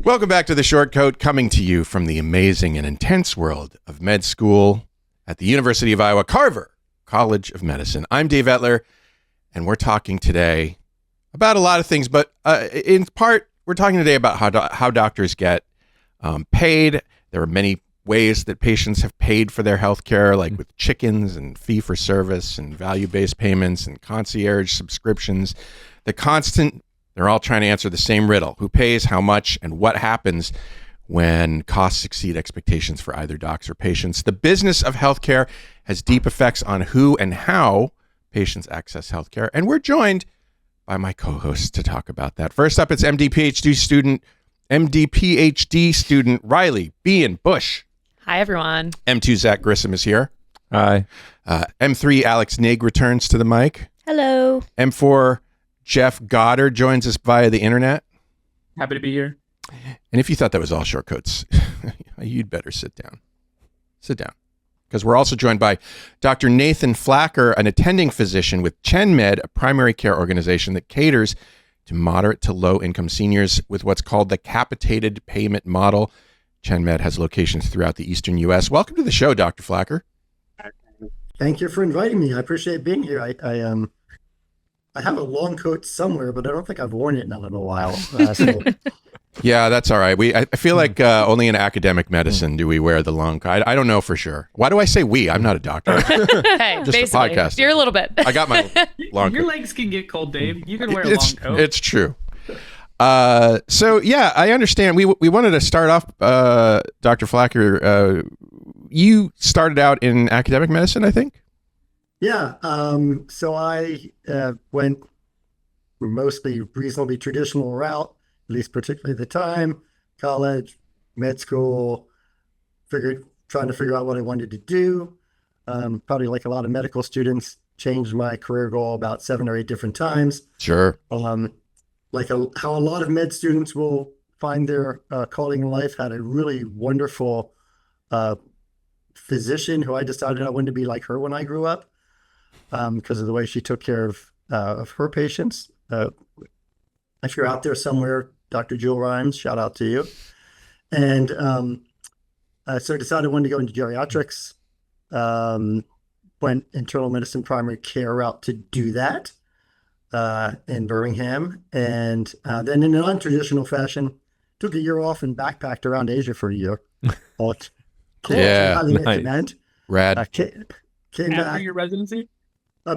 Welcome back to The Short Coat, coming to you from the amazing and intense world of med school at the University of Iowa Carver College of Medicine. I'm Dave Etler, and we're talking today about a lot of things, but in part, we're talking today about how doctors get paid. There are many ways that patients have paid for their health care, like with chickens and fee-for-service and value-based payments and concierge subscriptions. They're all trying to answer the same riddle: who pays, how much, and what happens when costs exceed expectations for either docs or patients. The business of healthcare has deep effects on who and how patients access healthcare, and we're joined by my co-hosts to talk about that. First up, it's MD PhD student Riley Bean Bush. Hi, everyone. M2 Zach Grissom is here. Hi. M3 Alex Nig returns to the mic. Hello. M4 Jeff Goddard joins us via the internet. Happy to be here. And if you thought that was all short coats, you'd better sit down. Sit down. Because we're also joined by Dr. Nathan Flacker, an attending physician with ChenMed, a primary care organization that caters to moderate to low-income seniors with what's called the capitated payment model. ChenMed has locations throughout the eastern U.S. Welcome to the show, Dr. Flacker. Thank you for inviting me. I appreciate being here. I have a long coat somewhere, but I don't think I've worn it in a little while. Yeah, that's all right. I feel like only in academic medicine do we wear the long coat. I don't know for sure. Why do I say we? I'm not a doctor. Hey, Just a podcast. You're a little bit. I got my long coat. Your legs can get cold, Dave. You can wear a long coat. It's true. So yeah, I understand. We wanted to start off, Dr. Flacker. You started out in academic medicine, I think. Yeah. So I went mostly reasonably traditional route, at least particularly at the time. College, med school, trying to figure out what I wanted to do. Probably like a lot of medical students, changed my career goal about 7 or 8 different times. Sure. How a lot of med students will find their calling in life. Had a really wonderful physician who I decided I wanted to be like her when I grew up, because of the way she took care of her patients. If you're out there somewhere, Dr. Jewel Rhymes, shout out to you. And so I decided I wanted to go into geriatrics. Went internal medicine primary care route to do that. In Birmingham, and then in an untraditional fashion, took a year off and backpacked around Asia for a year. Yeah, nice. Rad. Came After back your residency?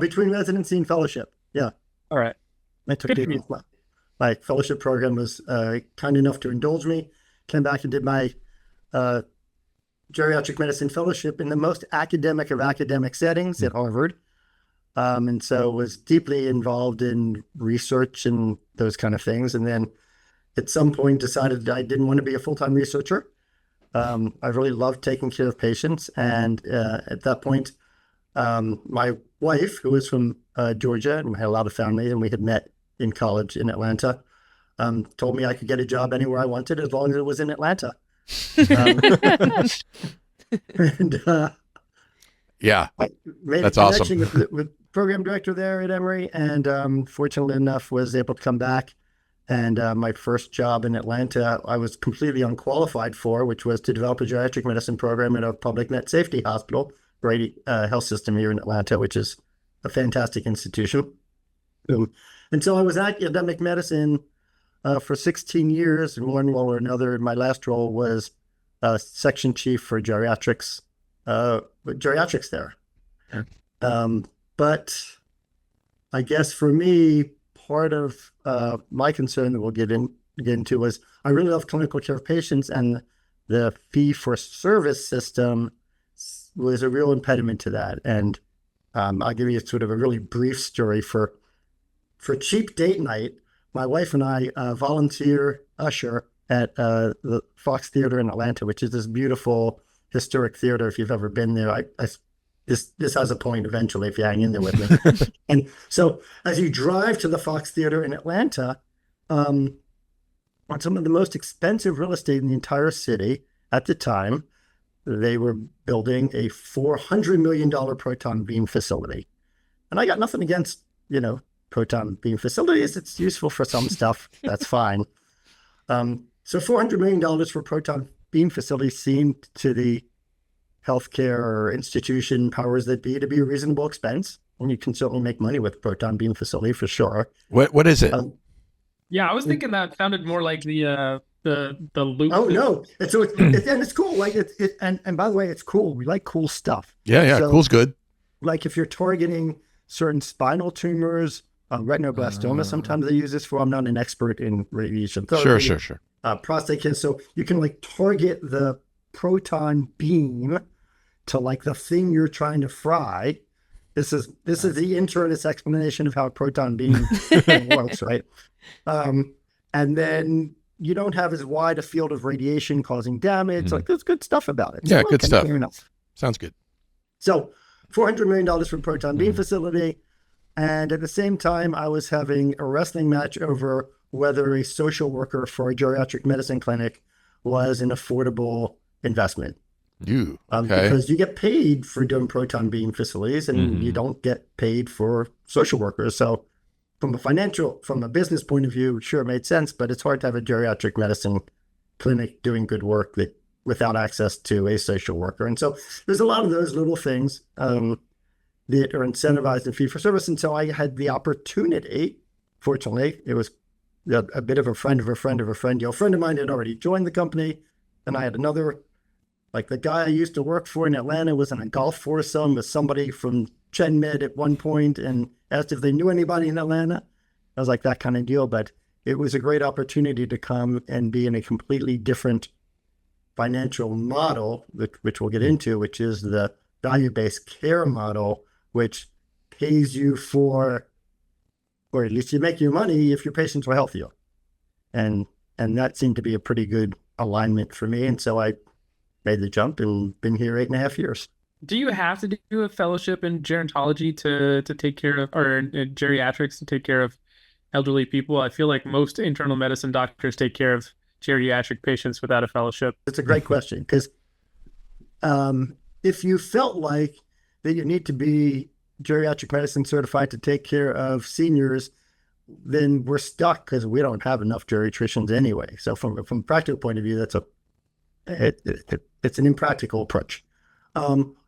between residency and fellowship. Yeah, All right. I took my fellowship program was kind enough to indulge me. Came back and did my geriatric medicine fellowship in the most academic of academic settings at Harvard. And so was deeply involved in research and those kind of things. And then at some point decided that I didn't want to be a full-time researcher. I really loved taking care of patients. And at that point, my wife, who was from Georgia, and we had a lot of family, and we had met in college in Atlanta, told me I could get a job anywhere I wanted as long as it was in Atlanta. Yeah, I made that's a connection awesome. with program director there at Emory, and fortunately enough was able to come back. And my first job in Atlanta, I was completely unqualified for, which was to develop a geriatric medicine program at a public net safety hospital, Brady health system here in Atlanta, which is a fantastic institution. And so I was at academic medicine for 16 years, in one role or another. My last role was section chief for geriatrics there. But I guess for me, part of my concern that we'll get into was I really love clinical care of patients, and the fee-for-service system was a real impediment to that. And I'll give you sort of a really brief story. For cheap date night, my wife and I volunteer usher at the Fox Theater in Atlanta, which is this beautiful historic theater. If you've ever been there, this has a point eventually if you hang in there with me. And so as you drive to the Fox Theater in Atlanta, on some of the most expensive real estate in the entire city at the time, they were building a $400 million proton beam facility. And I got nothing against, proton beam facilities. It's useful for some stuff. That's fine. So $400 million for proton beam facilities seemed to the healthcare institution powers that be to be a reasonable expense. And you can certainly make money with proton beam facility for sure. What is it? Yeah, I was thinking that sounded more like the loop. Oh no! And so and it's cool. Like and by the way, it's cool. We like cool stuff. Yeah, So, cool's good. like if you're targeting certain spinal tumors, retinoblastoma, sometimes they use this for. I'm not an expert in radiation therapy. Sure. Prostate cancer. So you can like target the proton beam to like the thing you're trying to fry. This is the internist explanation of how a proton beam works, right? And then you don't have as wide a field of radiation causing damage. Like there's good stuff about it. Yeah, So, good stuff. fair enough. Sounds good. So $400 million for proton beam facility. And at the same time, I was having a wrestling match over whether a social worker for a geriatric medicine clinic was an affordable investment. Okay. Because you get paid for doing proton beam facilities and you don't get paid for social workers. So from a business point of view, sure, it made sense, but it's hard to have a geriatric medicine clinic doing good work without access to a social worker. And so there's a lot of those little things that are incentivized in fee for service. And so I had the opportunity, fortunately, it was a bit of a friend of a friend of a friend. A friend of mine had already joined the company, and I had another. Like the guy I used to work for in Atlanta was in a golf foursome with somebody from ChenMed at one point and asked if they knew anybody in Atlanta. I was like, that kind of deal. But it was a great opportunity to come and be in a completely different financial model, which we'll get into, which is the value-based care model, which pays you for, or at least you make your money if your patients were healthier. And that seemed to be a pretty good alignment for me. And so I made the jump and been here 8.5 years. Do you have to do a fellowship in gerontology to take care of, or in geriatrics to take care of elderly people? I feel like most internal medicine doctors take care of geriatric patients without a fellowship. It's a great question because if you felt like that you need to be geriatric medicine certified to take care of seniors, then we're stuck because we don't have enough geriatricians anyway. So from a practical point of view, that's it's an impractical approach.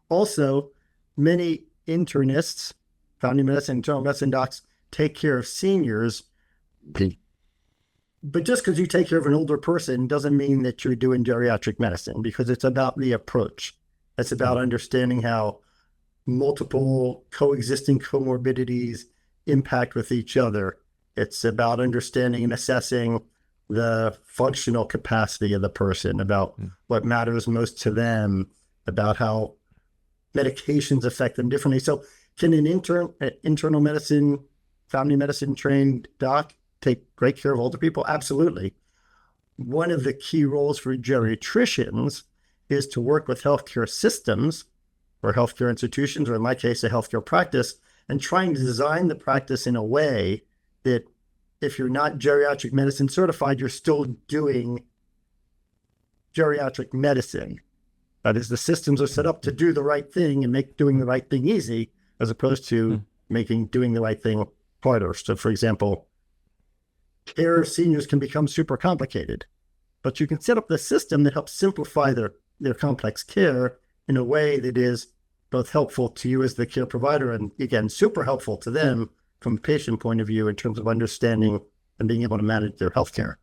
Also, many internists, family medicine, internal medicine docs take care of seniors. But just because you take care of an older person doesn't mean that you're doing geriatric medicine, because it's about the approach. It's about understanding how multiple coexisting comorbidities impact with each other. It's about understanding and assessing the functional capacity of the person, about what matters most to them, about how medications affect them differently. So can an internal medicine, family medicine trained doc take great care of older people? Absolutely. One of the key roles for geriatricians is to work with healthcare systems or healthcare institutions, or in my case, a healthcare practice, and trying to design the practice in a way that if you're not geriatric medicine certified, you're still doing geriatric medicine. That is, the systems are set up to do the right thing and make doing the right thing easy, as opposed to making doing the right thing harder. So, for example, care of seniors can become super complicated, but you can set up the system that helps simplify their complex care in a way that is both helpful to you as the care provider and, again, super helpful to them from a patient point of view in terms of understanding and being able to manage their healthcare.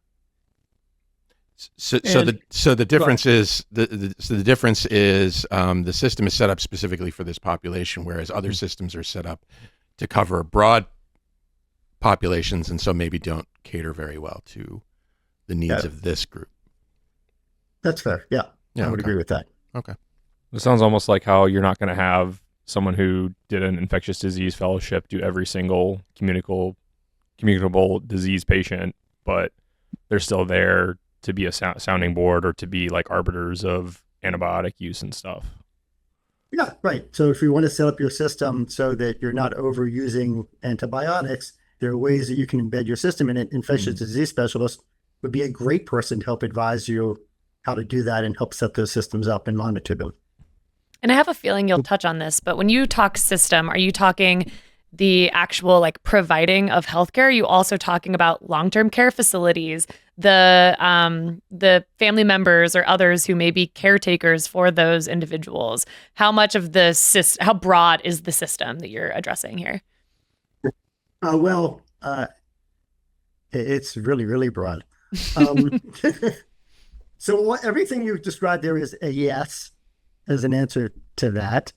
So the difference is the system is set up specifically for this population, whereas other systems are set up to cover broad populations, and so maybe don't cater very well to the needs of this group. That's fair. Yeah, I would agree with that. Okay. It sounds almost like how you're not going to have someone who did an infectious disease fellowship do every single communicable disease patient, but they're still there to be a sounding board or to be like arbiters of antibiotic use and stuff. Yeah, right. So if you want to set up your system so that you're not overusing antibiotics, there are ways that you can embed your system in it. Infectious disease specialist would be a great person to help advise you how to do that and help set those systems up and monitor them. And I have a feeling you'll touch on this, but when you talk system, are you talking the actual like providing of healthcare? Are you also talking about long-term care facilities, the family members or others who may be caretakers for those individuals? How much of the how broad is the system that you're addressing here? It's really, really broad. So everything you've described there is a yes as an answer to that.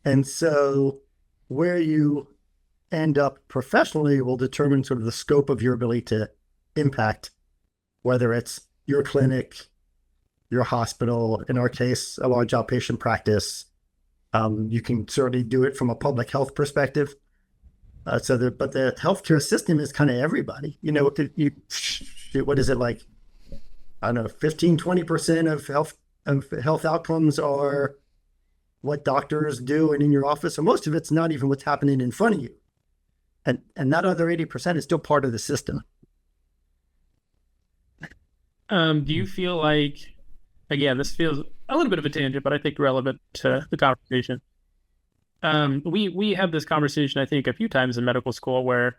And so where you end up professionally will determine sort of the scope of your ability to impact, whether it's your clinic, your hospital, in our case, a large outpatient practice. You can certainly do it from a public health perspective. But the healthcare system is kind of everybody. What is it like? I don't know, 15, 20% of health outcomes are what doctors do and in your office. And most of it's not even what's happening in front of you. And that other 80% is still part of the system. Do you feel like, again, this feels a little bit of a tangent, but I think relevant to the conversation. We have this conversation, I think, a few times in medical school where,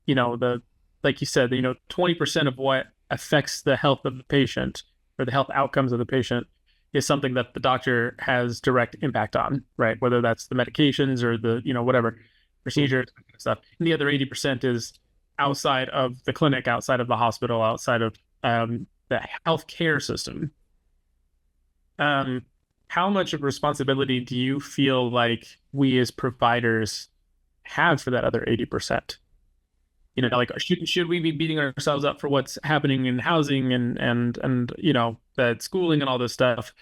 like you said, 20% of what affects the health of the patient or the health outcomes of the patient is something that the doctor has direct impact on, right? Whether that's the medications or the, whatever procedures and stuff. And the other 80% is outside of the clinic, outside of the hospital, outside of the healthcare system. How much of responsibility do you feel like we as providers have for that other 80%? Should we be beating ourselves up for what's happening in housing and that schooling and all this stuff?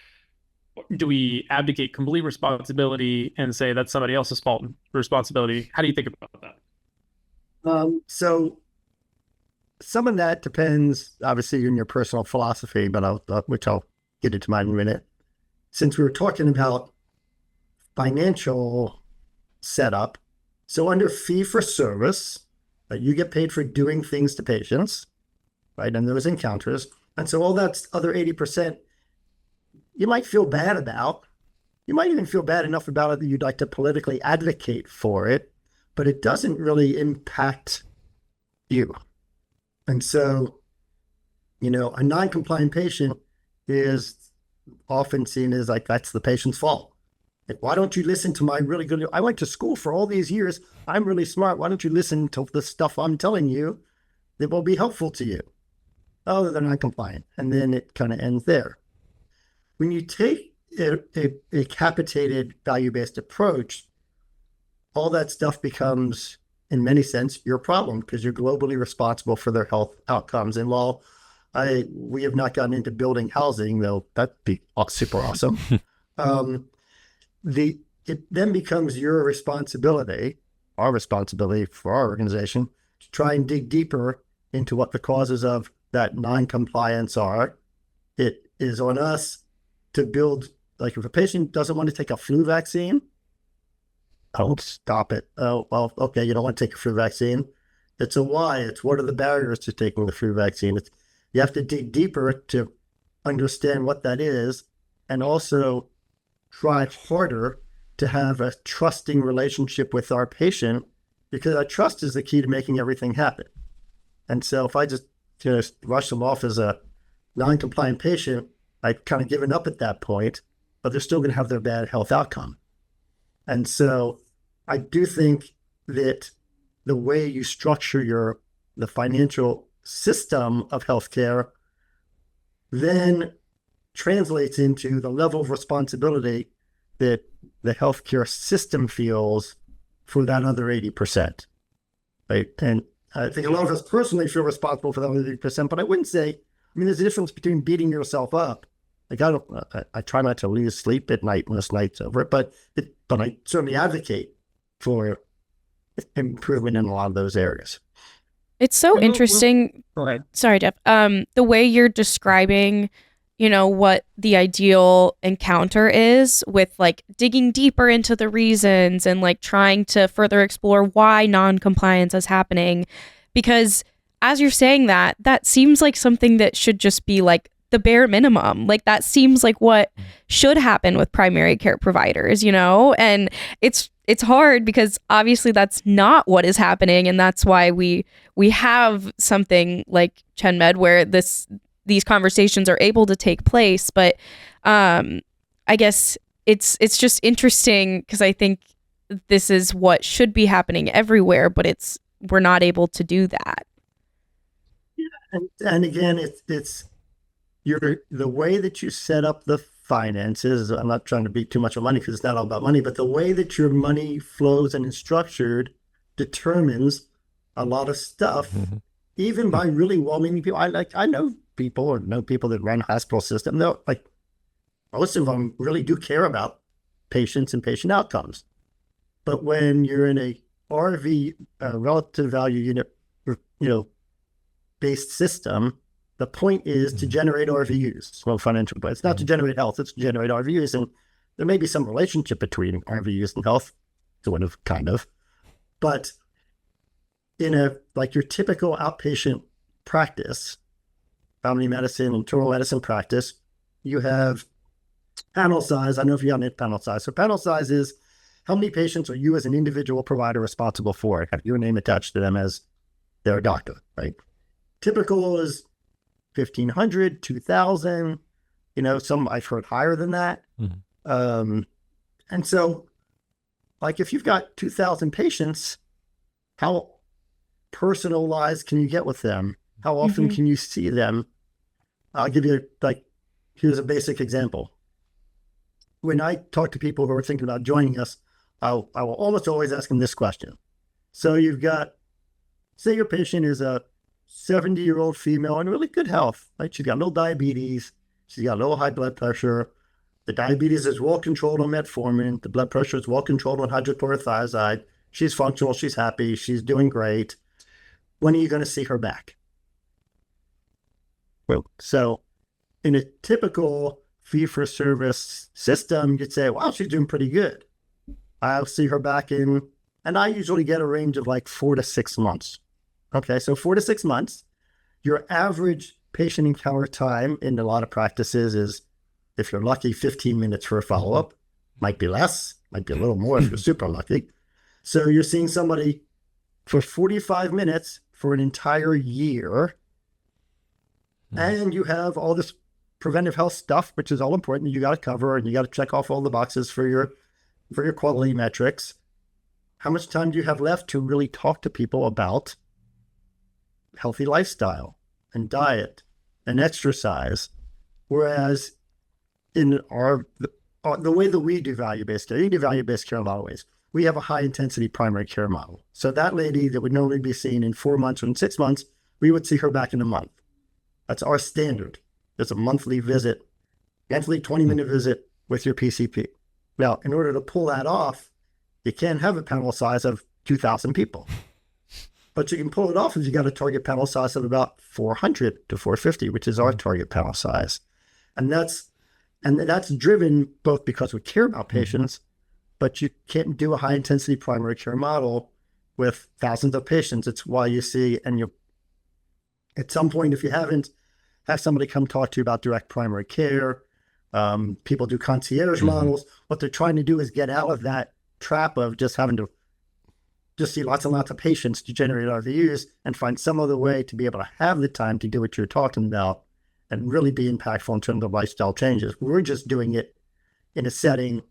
Do we abdicate complete responsibility and say that's somebody else's fault responsibility? How do you think about that? So some of that depends, obviously, on your personal philosophy, but which I'll get into mine in a minute. Since we were talking about financial setup, so under fee for service, you get paid for doing things to patients, right? And those encounters. And so all that other 80%, you might feel bad about. You might even feel bad enough about it that you'd like to politically advocate for it, but it doesn't really impact you. And so, a non-compliant patient is often seen as like, that's the patient's fault. Like, why don't you listen to my really good, I went to school for all these years. I'm really smart. Why don't you listen to the stuff I'm telling you that will be helpful to you? Oh, they're not compliant. And then it kind of ends there. When you take a capitated value-based approach, all that stuff becomes, in many sense, your problem because you're globally responsible for their health outcomes. And while we have not gotten into building housing, though that'd be super awesome, it then becomes your responsibility, our responsibility for our organization, to try and dig deeper into what the causes of that non-compliance are. It is on us to build, like if a patient doesn't want to take a flu vaccine, don't stop it. Oh, well, okay, you don't want to take a flu vaccine. It's a why. It's what are the barriers to taking the flu vaccine. You have to dig deeper to understand what that is and also try harder to have a trusting relationship with our patient because our trust is the key to making everything happen. And so if I just rush them off as a non-compliant patient, I've kind of given up at that point, but they're still going to have their bad health outcome. And so I do think that the way you structure the financial system of healthcare then translates into the level of responsibility that the healthcare system feels for that other 80%. Right? And I think a lot of us personally feel responsible for that other 80%, but I wouldn't say, there's a difference between beating yourself up. Like I try not to lose sleep at night most nights over it, but I certainly advocate for improvement in a lot of those areas. It's so interesting. Go ahead. Sorry, Jeff. The way you're describing, what the ideal encounter is with like digging deeper into the reasons and like trying to further explore why non-compliance is happening. Because as you're saying that seems like something that should just be like the bare minimum. Like that seems like what should happen with primary care providers, and it's it's hard because obviously that's not what is happening, and that's why we have something like ChenMed where these conversations are able to take place. But I guess it's just interesting because I think this is what should be happening everywhere, but we're not able to do that. And again, it's the way that you set up the finances. I'm not trying to be too much of money because it's not all about money, but the way that your money flows and is structured determines a lot of stuff, even by really well-meaning people. I know people that run hospital system. They're like, most of them really do care about patients and patient outcomes. But when you're in a RV, relative value unit, based system, the point is to generate RVUs. Well, financial, but it's not to generate health, it's to generate RVUs. And there may be some relationship between RVUs and health, kind of. But in your typical outpatient practice, family medicine, internal medicine practice, you have panel size. I don't know if you have panel size. So panel size is how many patients are you as an individual provider responsible for? Have your name attached to them as their doctor, right? Typical is 1,500, 2,000, some I've heard higher than that. And so, if you've got 2,000 patients, how personalized can you get with them? How often can you see them? I'll give you, here's a basic example. When I talk to people who are thinking about joining us, I will almost always ask them this question. So you've got, say your patient is a 70-year-old female in really good health, right? She's got no diabetes. She's got no high blood pressure. The diabetes is well controlled on metformin. The blood pressure is well controlled on hydrochlorothiazide. She's functional. She's happy. She's doing great. When are you going to see her back? Well, so in a typical fee-for-service system, you'd say, wow, she's doing pretty good. I'll see her back and I usually get a range of 4 to 6 months. Okay, so 4 to 6 months. Your average patient encounter time in a lot of practices is, if you're lucky, 15 minutes for a follow-up. Might be less, might be a little more if you're super lucky. So you're seeing somebody for 45 minutes for an entire year. And you have all this preventive health stuff, which is all important that you got to cover, and you got to check off all the boxes for your quality metrics. How much time do you have left to really talk to people about healthy lifestyle and diet and exercise? Whereas in the way that we do value-based care, you do value-based care in a lot of ways. We have a high-intensity primary care model. So that lady that would normally be seen in 4 months or in 6 months, we would see her back in a month. That's our standard. It's a monthly visit, monthly 20-minute visit with your PCP. Now, in order to pull that off, you can't have a panel size of 2,000 people. But you can pull it off if you got a target panel size of about 400 to 450, which is our target panel size. And that's driven both because we care about patients, but you can't do a high intensity primary care model with thousands of patients. It's why you see, and you, at some point, if you haven't, have somebody come talk to you about direct primary care. People do concierge models. What they're trying to do is get out of that trap of just having to just see lots and lots of patients to generate RVUs and find some other way to be able to have the time to do what you're talking about and really be impactful in terms of lifestyle changes. We're just doing it in a setting.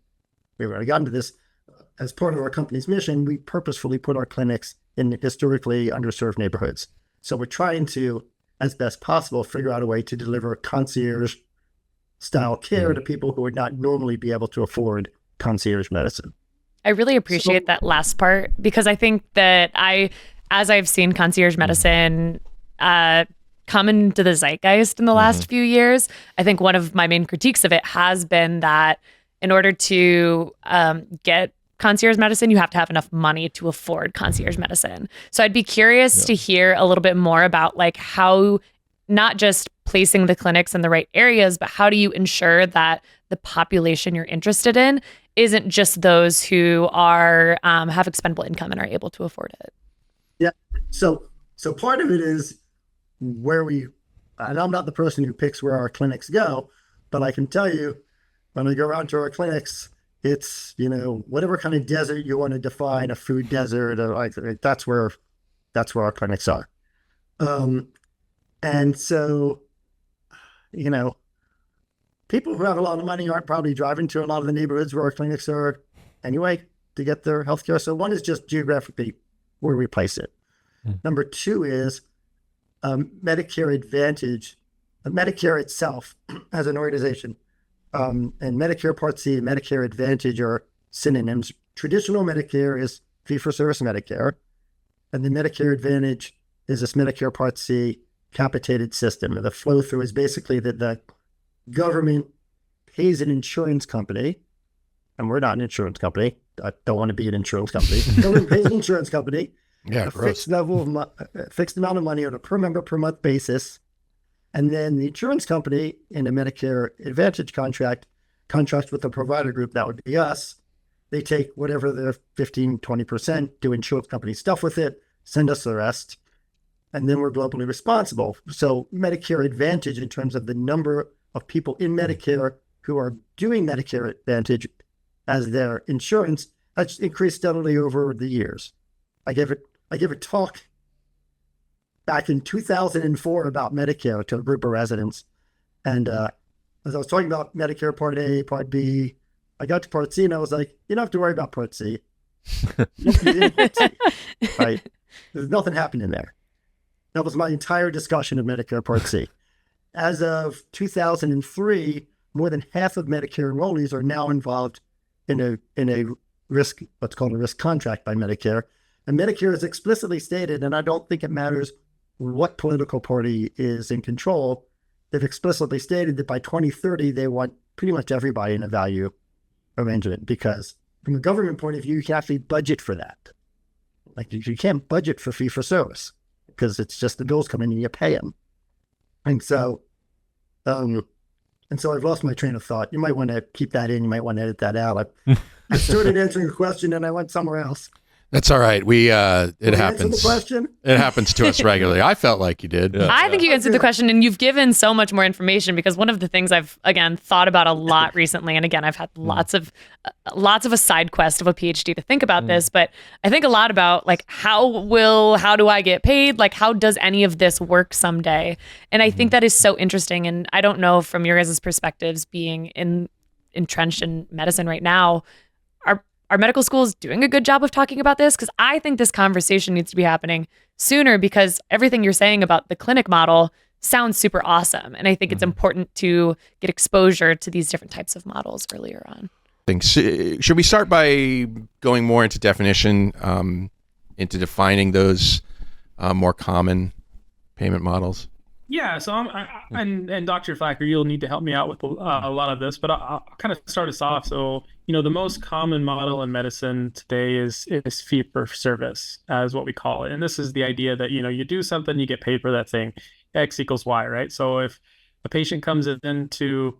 We've already gotten to this. As part of our company's mission, we purposefully put our clinics in historically underserved neighborhoods. So we're trying to, as best possible, figure out a way to deliver concierge-style care to people who would not normally be able to afford concierge medicine. I really appreciate that last part, because I think that as I've seen concierge medicine come into the zeitgeist in the last few years, I think one of my main critiques of it has been that in order to get concierge medicine, you have to have enough money to afford concierge medicine. So I'd be curious to hear a little bit more about how, not just placing the clinics in the right areas, but how do you ensure that the population you're interested in isn't just those who are have expendable income and are able to afford it? Yeah. So part of it is where we, and I'm not the person who picks where our clinics go, but I can tell you when I go around to our clinics, It's, whatever kind of desert you want to define, a food desert, or like that's where our clinics are. And so, people who have a lot of money aren't probably driving to a lot of the neighborhoods where our clinics are anyway to get their healthcare. So one is just geographically where we place it. Number two is Medicare Advantage. Medicare itself as an organization, and Medicare Part C and Medicare Advantage are synonyms. Traditional Medicare is fee-for-service Medicare, and the Medicare Advantage is this Medicare Part C capitated system. And the flow-through is basically that the government pays an insurance company, and we're not an insurance company. I don't want to be an insurance company. The government pays an insurance company a fixed amount of money on a per member per month basis. And then the insurance company in a Medicare Advantage contracts with the provider group, that would be us. They take whatever their 15, 20%, do insurance company stuff with it, send us the rest, and then we're globally responsible. So Medicare Advantage, in terms of the number of people in Medicare who are doing Medicare Advantage as their insurance, has increased steadily over the years. I gave a talk back in 2004 about Medicare to a group of residents. And as I was talking about Medicare Part A, Part B, I got to Part C and I was like, you don't have to worry about Part C. Part C, right? There's nothing happening there. That was my entire discussion of Medicare Part C. As of 2003, more than half of Medicare enrollees are now involved in a risk, what's called a risk contract by Medicare. And Medicare has explicitly stated, and I don't think it matters what political party is in control, they've explicitly stated that by 2030, they want pretty much everybody in a value arrangement, because from a government point of view, you can actually budget for that. Like you can't budget for fee for service because it's just the bills come in and you pay them. And so I've lost my train of thought. You might want to keep that in. You might want to edit that out. I started answering a question and I went somewhere else. That's all right. It happens. The question? It happens to us regularly. I felt like you did. Yeah. I think you answered the question, and you've given so much more information, because one of the things I've, again, thought about a lot recently, and again, I've had lots of a side quest of a PhD to think about this, but I think a lot about like, how do I get paid? Like, how does any of this work someday? And I think that is so interesting. And I don't know, from your guys' perspectives, being entrenched in medicine right now, are medical schools doing a good job of talking about this? Because I think this conversation needs to be happening sooner, because everything you're saying about the clinic model sounds super awesome. And I think it's important to get exposure to these different types of models earlier on. Should we start by going more into definition, into defining those more common payment models? Yeah, so and Dr. Flacker, you'll need to help me out with a lot of this, but I'll kind of start us off. So, the most common model in medicine today is fee for service, as what we call it. And this is the idea that, you do something, you get paid for that thing. X equals Y, right? So if a patient comes in to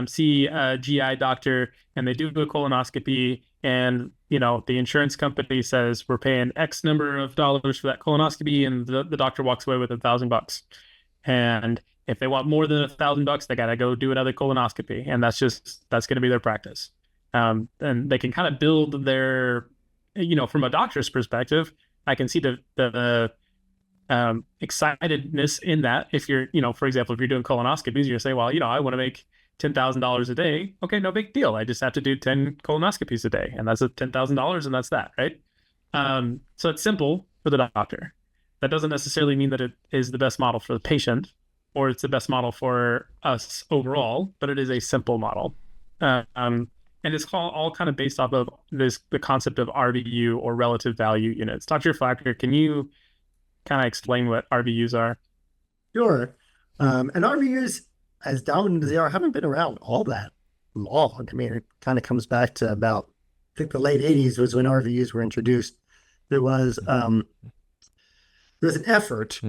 see a GI doctor and they do a colonoscopy, and the insurance company says we're paying X number of dollars for that colonoscopy, and the doctor walks away with $1,000. And if they want more than $1,000, they gotta go do another colonoscopy, and that's going to be their practice. And they can kind of build their, from a doctor's perspective, I can see the excitedness in that. If you're, for example, if you're doing colonoscopies, you're gonna say, well, I want to make $10,000 a day. Okay, no big deal. I just have to do 10 colonoscopies a day, and that's $10,000, and that's that, right? So it's simple for the doctor. That doesn't necessarily mean that it is the best model for the patient, or it's the best model for us overall, but it is a simple model. And it's all kind of based off of the concept of RVU, or relative value units. Dr. Flacker, can you kind of explain what RVUs are? Sure. And RVUs, as dominant as they are, haven't been around all that long. I mean, it kind of comes back to about, I think the late 80s was when RVUs were introduced. There was an effort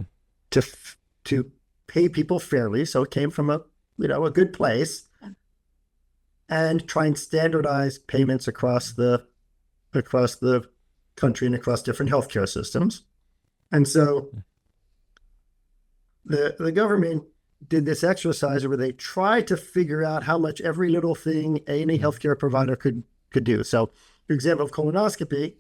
to pay people fairly, so it came from a good place, and try and standardize payments across the country and across different healthcare systems. And so the government did this exercise where they tried to figure out how much every little thing any healthcare provider could do. So, for example, of colonoscopy,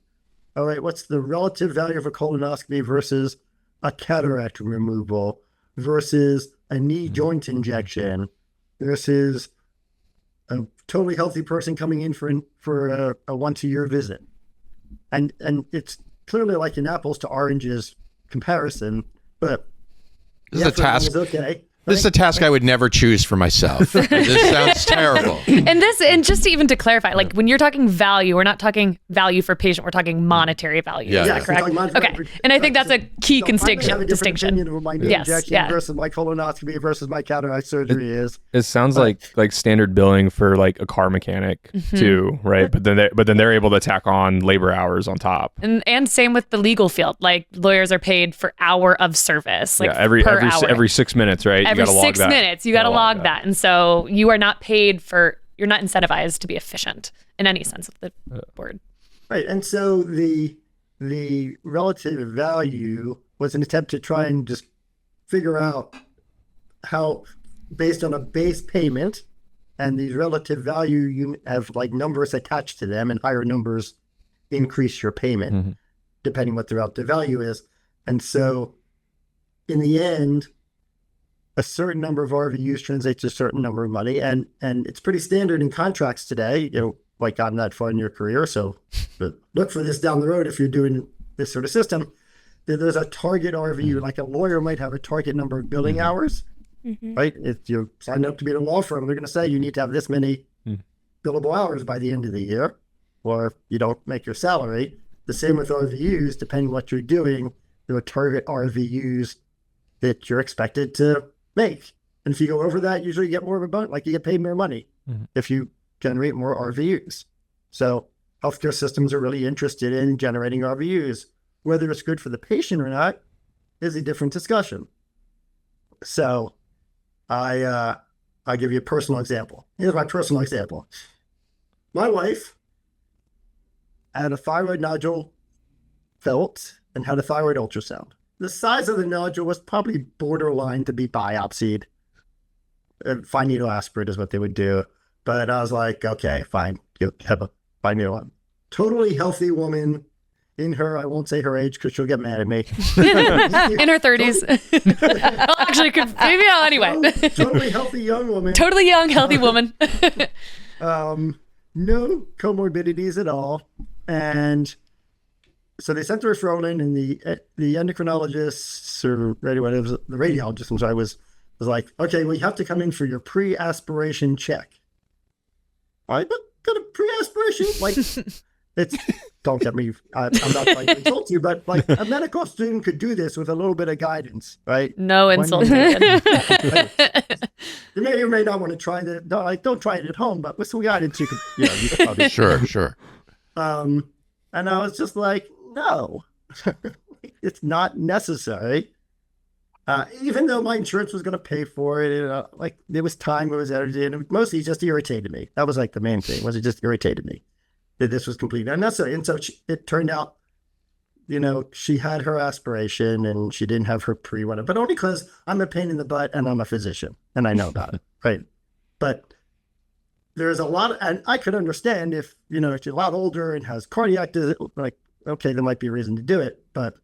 all right, what's the relative value of a colonoscopy versus a cataract removal versus a knee joint injection versus a totally healthy person coming in for a once-a-year visit? And it's clearly like an apples to oranges comparison, but This is a task. Okay. This is a task I would never choose for myself. This sounds terrible. And just even to clarify, like when you're talking value, we're not talking value for patient, we're talking monetary value. Yeah. Is that correct? Okay. And I think that's a key So I may have a different distinction. opinion of my knee injection versus my colonoscopy versus my cataract surgery is. It sounds like standard billing for like a car mechanic too, right? But then they're able to tack on labor hours on top. And same with the legal field. Like lawyers are paid for hour of service. Like every per hour. every 6 minutes, right? Every 6 minutes, you got to log that. And so you are not paid for, you're not incentivized to be efficient in any sense of the word. Right. And so the relative value was an attempt to try and just figure out how, based on a base payment and the relative value, you have like numbers attached to them, and higher numbers increase your payment, depending what the relative value is. And so in the end, a certain number of RVUs translates to a certain number of money. And it's pretty standard in contracts today, like I'm not far in your career, so but look for this down the road if you're doing this sort of system. There's a target RVU, like a lawyer might have a target number of billing hours, right? If you sign up to be in a law firm, they're going to say you need to have this many billable hours by the end of the year, or you don't make your salary. The same with RVUs, depending what you're doing, there are target RVUs that you're expected to make. And if you go over that, usually you get more of a bonus, like you get paid more money if you generate more RVUs. So healthcare systems are really interested in generating RVUs. Whether it's good for the patient or not is a different discussion. So I'll give you a personal example. Here's my personal example. My wife had a thyroid nodule felt and had a thyroid ultrasound. The size of the nodule was probably borderline to be biopsied. Fine needle aspirate is what they would do. But I was like, okay, fine. You have a fine needle. Totally healthy woman in her, I won't say her age because she'll get mad at me. In her 30s. Well, actually, maybe anyway. Totally healthy young woman. Totally young, healthy woman. No comorbidities at all. And so they sent the referral in, and the endocrinologist or the radiologist, I'm sorry, was like, okay, well, you have to come in for your pre-aspiration check. All right, but got a pre-aspiration? Like, it's, don't get me, I'm not trying to insult you, but like a medical student could do this with a little bit of guidance, right? No insult. You may or may not want to try that. No, like, don't try it at home, but with some guidance, you could probably. Sure. And I was just like, no, it's not necessary. Even though my insurance was going to pay for it, like there was time, there was energy, and it mostly just irritated me. That was like the main thing, was it just irritated me that this was completely unnecessary. And so it turned out, she had her aspiration and she didn't have her pre-one, but only because I'm a pain in the butt and I'm a physician and I know about it, right? But there's a lot, and I could understand if, if you're a lot older and has cardiac disease, like, okay, there might be a reason to do it, but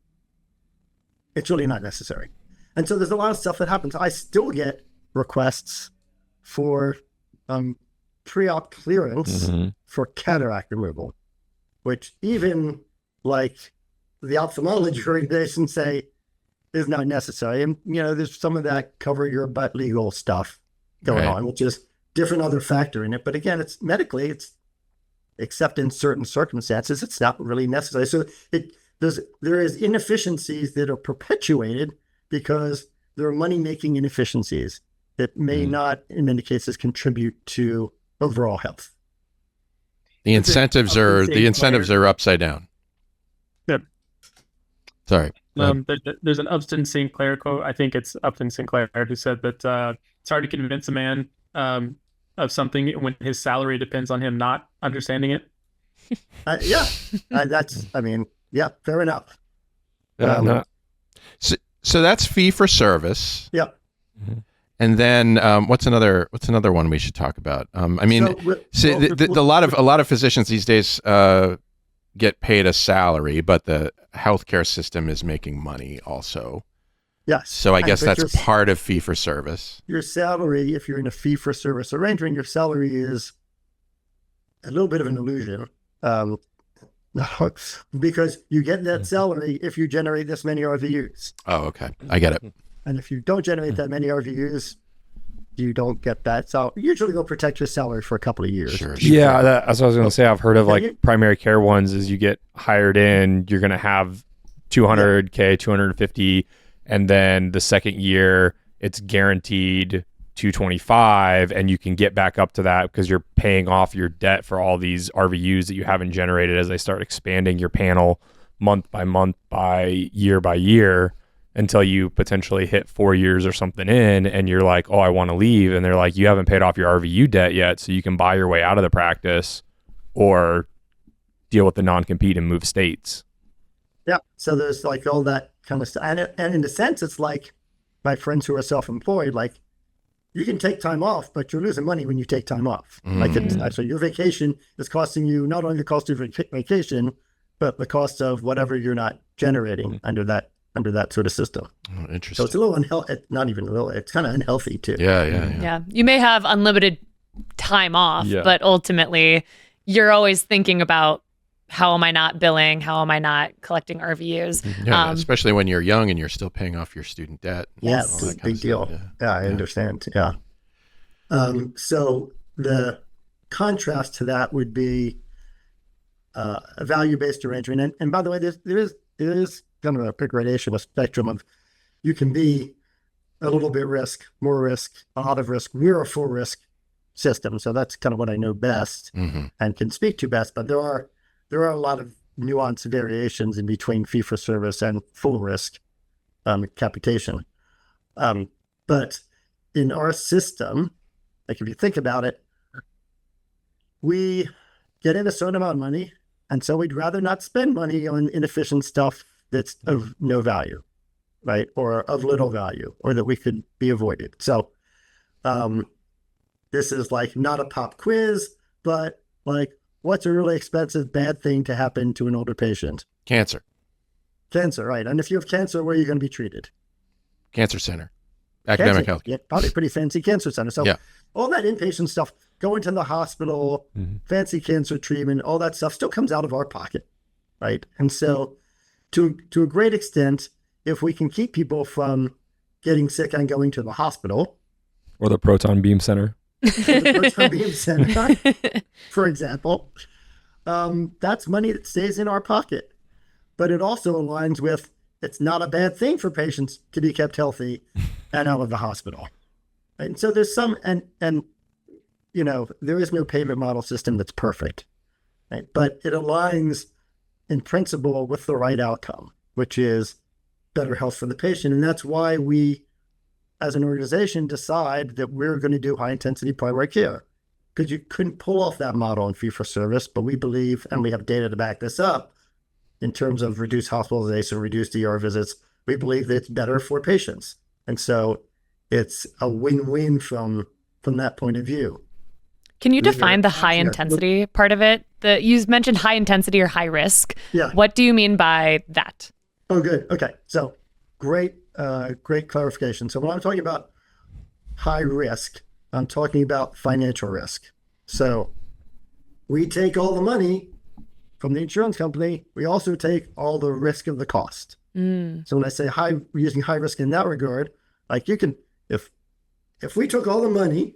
it's really not necessary. And so there's a lot of stuff that happens. I still get requests for pre-op clearance for cataract removal, which even like the ophthalmology organizations say is not necessary. And, there's some of that cover your butt legal stuff going on, which is different other factor in it. But again, it's medically, except in certain circumstances, it's not really necessary. So there is inefficiencies that are perpetuated because there are money-making inefficiencies that may not, in many cases, contribute to overall health. The incentives are upside down. Yep. Sorry. There's an Upton Sinclair quote. I think it's Upton Sinclair who said that it's hard to convince a man of something when his salary depends on him not understanding it. Fair enough. So that's fee for service. Yep. And then what's another one we should talk about? A lot of physicians these days get paid a salary, but the healthcare system is making money also. Yes. So I guess that's part of fee for service. Your salary, if you're in a fee for service arrangement, your salary is a little bit of an illusion. Because you get that salary if you generate this many RVUs. Oh, okay. I get it. And if you don't generate that many RVUs, you don't get that. So usually they'll protect your salary for a couple of years. Sure. Yeah, that's what I was going to say. I've heard of primary care ones is you get hired in, you're going to have 200K, 250, and then the second year it's guaranteed 225, and you can get back up to that because you're paying off your debt for all these RVUs that you haven't generated as they start expanding your panel month by year until you potentially hit 4 years or something in, and you're like, oh, I want to leave. And they're like, you haven't paid off your RVU debt yet, so you can buy your way out of the practice or deal with the non-compete and move states. Yeah. So there's like all that kind of stuff. And in a sense, it's like my friends who are self-employed, like you can take time off, but you're losing money when you take time off. So your vacation is costing you not only the cost of your vacation, but the cost of whatever you're not generating under that sort of system. Oh, interesting. So it's a little unhealthy, not even a little, it's kind of unhealthy too. Yeah. You may have unlimited time off, but ultimately you're always thinking about how am I not billing? How am I not collecting RVUs? Yeah, especially when you're young and you're still paying off your student debt. Yeah, it's a big deal. Yeah, I understand. Yeah. So the contrast to that would be a value-based arrangement. And by the way, there is kind of a big gradation, a spectrum of you can be a little bit risk, more risk, a lot of risk. We're a full risk system, so that's kind of what I know best and can speak to best. But there are a lot of nuanced variations in between fee for service and full risk capitation. But in our system, like if you think about it, we get in a certain amount of money, and so we'd rather not spend money on inefficient stuff that's of no value, right? Or of little value, or that we could be avoided. So this is like not a pop quiz, but like, what's a really expensive, bad thing to happen to an older patient? Cancer, right. And if you have cancer, where are you going to be treated? Cancer center, academic health. Yeah, probably pretty fancy cancer center. So all that inpatient stuff, going to the hospital, fancy cancer treatment, all that stuff still comes out of our pocket, right? And so to a great extent, if we can keep people from getting sick and going to the hospital. Or the proton beam center. For example, that's money that stays in our pocket, but it also aligns with it's not a bad thing for patients to be kept healthy and out of the hospital. And so there's some, and there is no payment model system that's perfect, right? But it aligns in principle with the right outcome, which is better health for the patient. And that's why we, as an organization, decide that we're going to do high intensity primary care, because you couldn't pull off that model in fee for service. But we believe, and we have data to back this up, in terms of reduced hospitalization, reduced ER visits, we believe that it's better for patients. And so it's a win-win from that point of view. Can you define the high intensity part of it? You mentioned high intensity or high risk. Yeah. What do you mean by that? Oh, good. Okay. So great clarification. So when I'm talking about high risk, I'm talking about financial risk. So we take all the money from the insurance company. We also take all the risk of the cost. So when I say we're using high risk in that regard, like you can, if we took all the money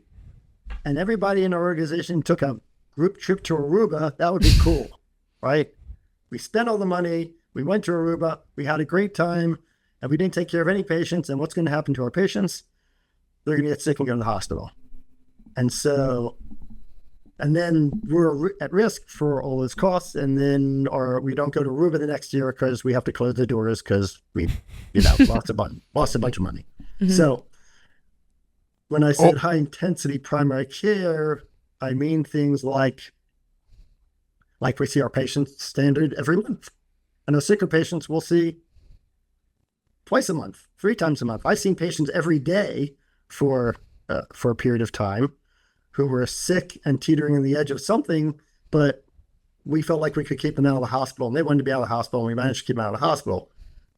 and everybody in our organization took a group trip to Aruba, that would be cool, right? We spent all the money, we went to Aruba, we had a great time, and we didn't take care of any patients. And what's going to happen to our patients? They're going to get sick and go to the hospital. And then we're at risk for all those costs. And then, we don't go to Aruba the next year because we have to close the doors because we, lost a bunch of money. So when I said high intensity primary care, I mean things like we see our patients standard every month. And our sicker patients we'll see twice a month, 3 times a month. I've seen patients every day for a period of time, who were sick and teetering on the edge of something, but we felt like we could keep them out of the hospital, and they wanted to be out of the hospital, and we managed to keep them out of the hospital.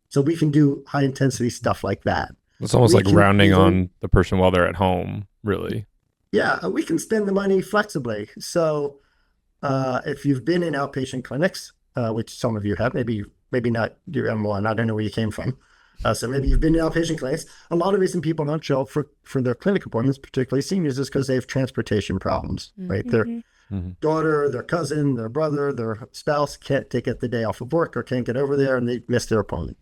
So we can do high intensity stuff like that. It's almost We like can rounding even- on the person while they're at home, really. Yeah, we can spend the money flexibly. So if you've been in outpatient clinics, which some of you have, maybe not your M1, I don't know where you came from. So maybe you've been in outpatient clinics. A lot of reason people don't show up for their clinic appointments, particularly seniors, is because they have transportation problems, right? Their daughter, their cousin, their brother, their spouse can't get the day off of work or can't get over there, and they miss their appointment.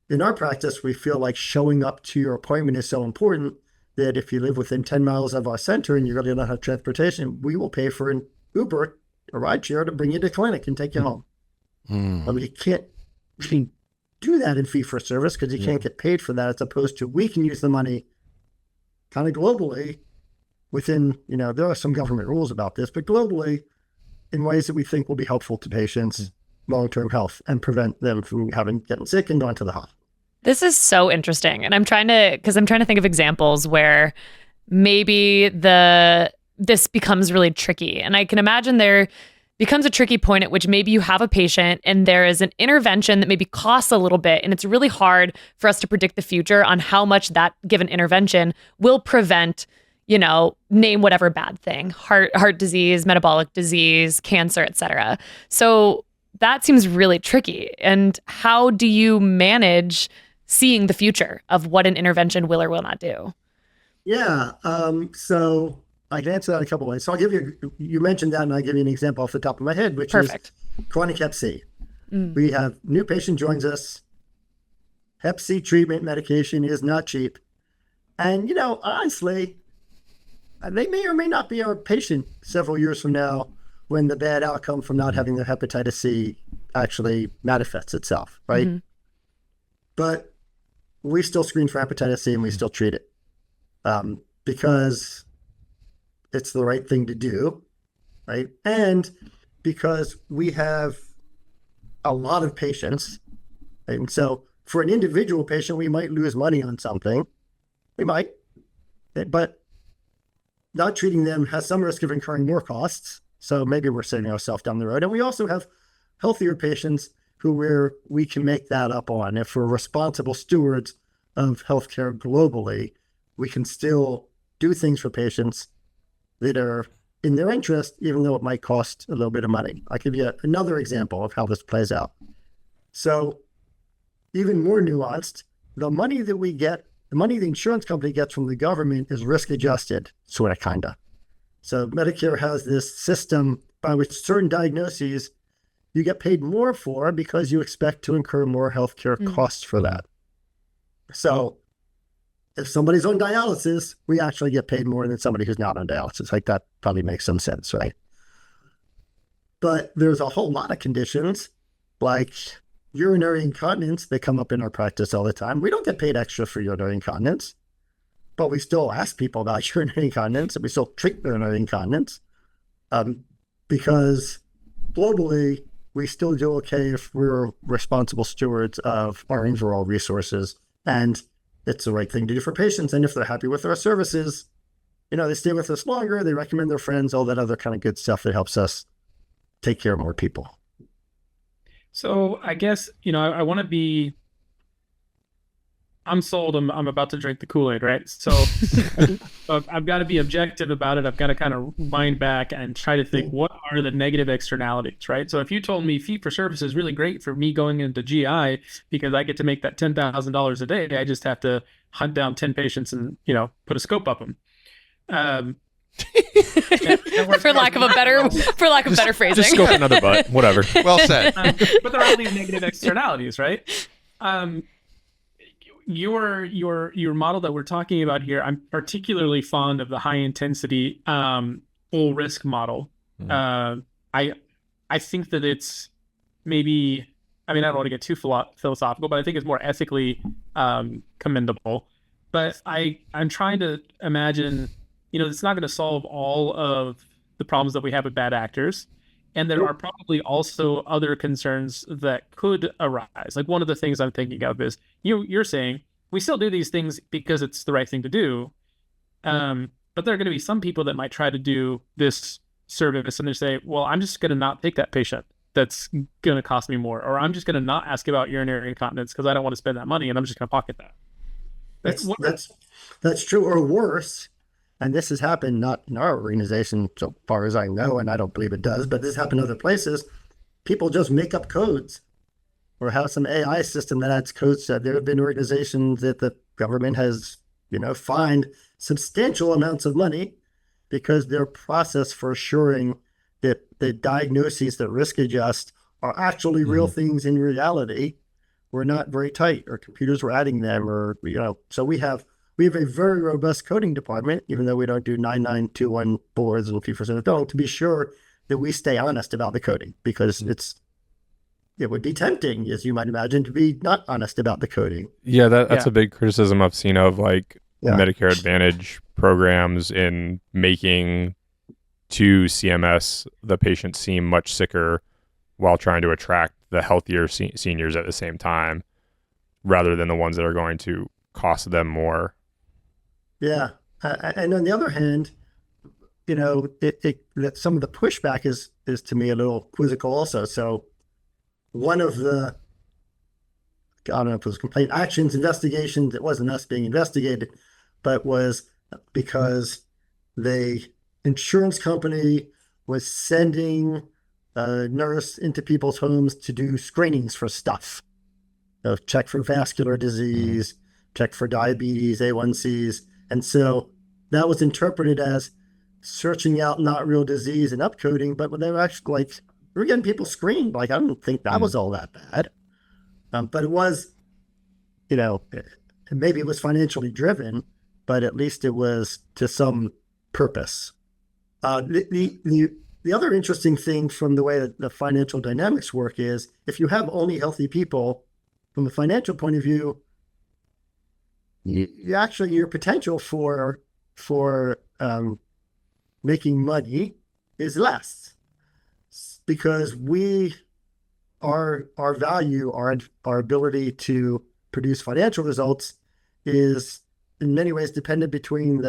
In our practice, we feel like showing up to your appointment is so important that if you live within 10 miles of our center and you really don't have transportation, we will pay for an Uber, a ride share, to bring you to clinic and take you home. I mean, you can't really do that in fee for service because you can't get paid for that, as opposed to we can use the money kind of globally within, there are some government rules about this, but globally in ways that we think will be helpful to patients' long-term health and prevent them from getting sick and going to the hospital. This is so interesting. And I'm trying to think of examples where maybe this becomes really tricky. And I can imagine there becomes a tricky point at which maybe you have a patient and there is an intervention that maybe costs a little bit. And it's really hard for us to predict the future on how much that given intervention will prevent, name whatever bad thing, heart disease, metabolic disease, cancer, etc. So that seems really tricky. And how do you manage seeing the future of what an intervention will or will not do? Yeah. So I can answer that a couple ways. So I'll give you mentioned that, and I'll give you an example off the top of my head, which Perfect. is chronic Hep C. We have new patient joins us. Hep C treatment medication is not cheap. And, honestly, they may or may not be our patient several years from now when the bad outcome from not having their hepatitis C actually manifests itself, right? But we still screen for hepatitis C and we still treat it because it's the right thing to do, right? And because we have a lot of patients, right? And so for an individual patient, we might lose money on something. We might, but not treating them has some risk of incurring more costs. So maybe we're setting ourselves down the road. And we also have healthier patients who we can make that up on. If we're responsible stewards of healthcare globally, we can still do things for patients that are in their interest, even though it might cost a little bit of money. I'll give you another example of how this plays out. So even more nuanced, the money that we get, the money the insurance company gets from the government is risk adjusted, sort of, kind of. So Medicare has this system by which certain diagnoses you get paid more for because you expect to incur more healthcare costs for that. So if somebody's on dialysis, we actually get paid more than somebody who's not on dialysis. Like, that probably makes some sense, right? But there's a whole lot of conditions like urinary incontinence. They come up in our practice all the time. We don't get paid extra for urinary incontinence, but we still ask people about urinary incontinence, and we still treat urinary incontinence because globally, we still do okay if we're responsible stewards of our overall resources, and it's the right thing to do for patients. And if they're happy with our services, they stay with us longer, they recommend their friends, all that other kind of good stuff that helps us take care of more people. So I guess, I want to be, I'm sold. I'm about to drink the Kool-Aid, right? So I've got to be objective about it. I've got to kind of wind back and try to think, what are the negative externalities, right? So if you told me fee for service is really great for me going into GI because I get to make that $10,000 a day, I just have to hunt down 10 patients and, put a scope up them. for lack of better phrasing. Just scope another butt, whatever. Well said. But there are all these negative externalities, right? Your model that we're talking about here, I'm particularly fond of the high intensity full risk model. I think that it's maybe, I don't want to get too philosophical, but I think it's more ethically commendable. But I'm trying to imagine, it's not going to solve all of the problems that we have with bad actors. And there are probably also other concerns that could arise. Like, one of the things I'm thinking of is you're saying we still do these things because it's the right thing to do. But there are going to be some people that might try to do this service and they say, well, I'm just going to not take that patient. That's going to cost me more. Or I'm just going to not ask about urinary incontinence because I don't want to spend that money and I'm just going to pocket that. That's true, or worse. And this has happened not in our organization, so far as I know, and I don't believe it does, but this happened other places. People just make up codes or have some AI system that adds codes. There have been organizations that the government has, fined substantial amounts of money because their process for assuring that the diagnoses that risk adjust are actually real things in reality were not very tight, or computers were adding them, or, so we have a very robust coding department, even though we don't do 9921 boards and fee-for-service, to be sure that we stay honest about the coding, because it would be tempting, as you might imagine, to be not honest about the coding. Yeah, that's a big criticism I've seen of Medicare Advantage programs in making to CMS the patients seem much sicker while trying to attract the healthier seniors at the same time, rather than the ones that are going to cost them more. Yeah, and on the other hand, that some of the pushback is to me a little quizzical also. So one of the, I don't know if it was complaint actions, investigations, it wasn't us being investigated, but was because the insurance company was sending a nurse into people's homes to do screenings for stuff. Check for vascular disease, check for diabetes, A1Cs. And so that was interpreted as searching out not real disease and upcoding, but when they were actually we were getting people screened. I don't think that was all that bad. But it was, maybe it was financially driven, but at least it was to some purpose. The other interesting thing from the way that the financial dynamics work is if you have only healthy people, from a financial point of view, your potential for making money is less, because our value, our ability to produce financial results is in many ways dependent between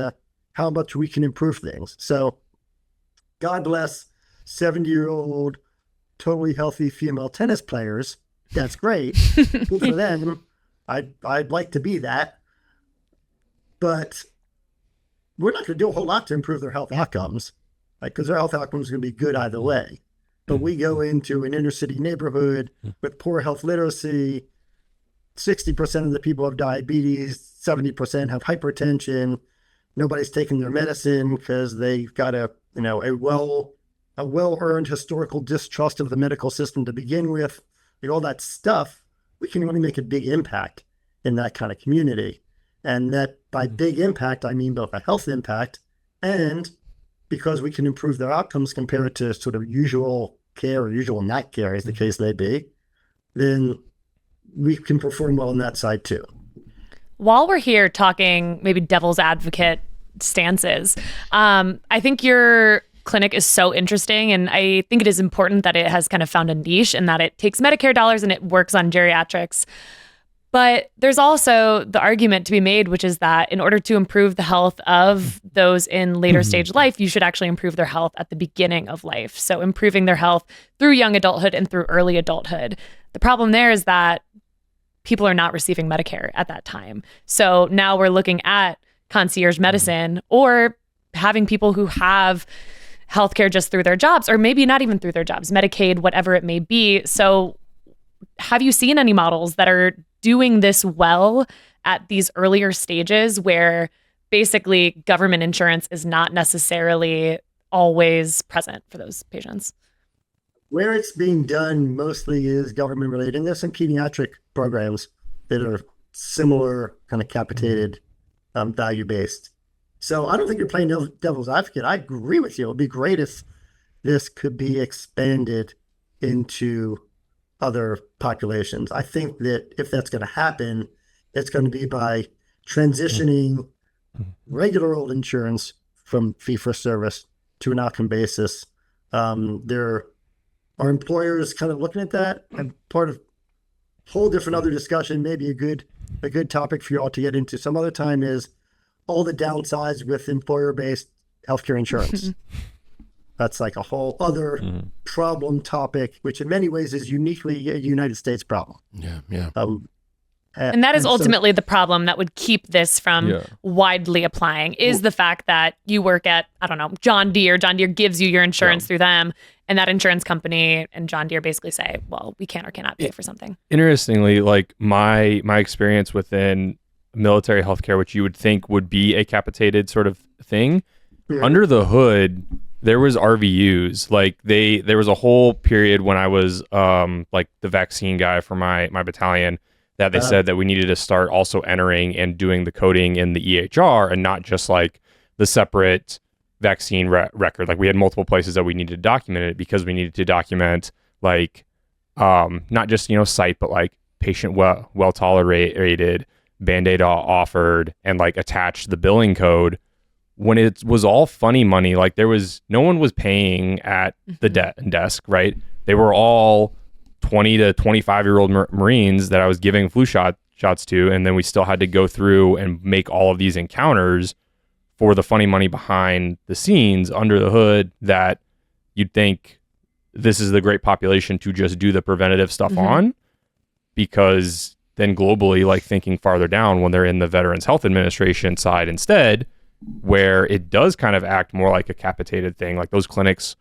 how much we can improve things. So God bless 70-year-old, totally healthy female tennis players. That's great. Good for them. I'd like to be that. But we're not going to do a whole lot to improve their health outcomes, because their health outcomes are going to be good either way. But we go into an inner city neighborhood with poor health literacy, 60% of the people have diabetes, 70% have hypertension. Nobody's taking their medicine because they've got a well-earned historical distrust of the medical system to begin with. All that stuff, we can really make a big impact in that kind of community. And that by big impact, I mean both a health impact and because we can improve their outcomes compared to sort of usual care or usual not care, as the case may be, then we can perform well on that side too. While we're here talking maybe devil's advocate stances, I think your clinic is so interesting, and I think it is important that it has kind of found a niche and that it takes Medicare dollars and it works on geriatrics. But there's also the argument to be made, which is that in order to improve the health of those in later stage life, you should actually improve their health at the beginning of life. So improving their health through young adulthood and through early adulthood. The problem there is that people are not receiving Medicare at that time. So now we're looking at concierge medicine or having people who have healthcare just through their jobs, or maybe not even through their jobs, Medicaid, whatever it may be. So have you seen any models that are doing this well at these earlier stages where basically government insurance is not necessarily always present for those patients? Where it's being done mostly is government related. And there's some pediatric programs that are similar, kind of capitated, value-based. So I don't think you're playing devil's advocate. I agree with you. It would be great if this could be expanded into other populations. I think that if that's going to happen, it's going to be by transitioning regular old insurance from fee-for-service to an outcome basis. There are employers kind of looking at that, and part of a whole different other discussion, maybe a good a good topic for you all to get into some other time is all the downsides with employer-based healthcare insurance. That's like a whole other problem topic, which in many ways is uniquely a United States problem. Yeah. And that is ultimately the problem that would keep this from widely applying is the fact that you work at, I don't know, John Deere. John Deere gives you your insurance through them. And that insurance company and John Deere basically say, well, we can or cannot pay for something. Interestingly, like my experience within military healthcare, which you would think would be a capitated sort of thing, under the hood, there was RVUs. Like there was a whole period when I was like the vaccine guy for my battalion that they said that we needed to start also entering and doing the coding in the EHR and not just like the separate vaccine record. Like we had multiple places that we needed to document it because we needed to document like not just, site, but like patient well tolerated, Band-Aid offered, and like attach the billing code. When it was all funny money, like no one was paying at the desk, right? They were all 20 to 25-year-old Marines that I was giving flu shots to, and then we still had to go through and make all of these encounters for the funny money behind the scenes under the hood that you'd think this is the great population to just do the preventative stuff on, because then globally, like thinking farther down when they're in the Veterans Health Administration side instead, where it does kind of act more like a capitated thing. Like those clinics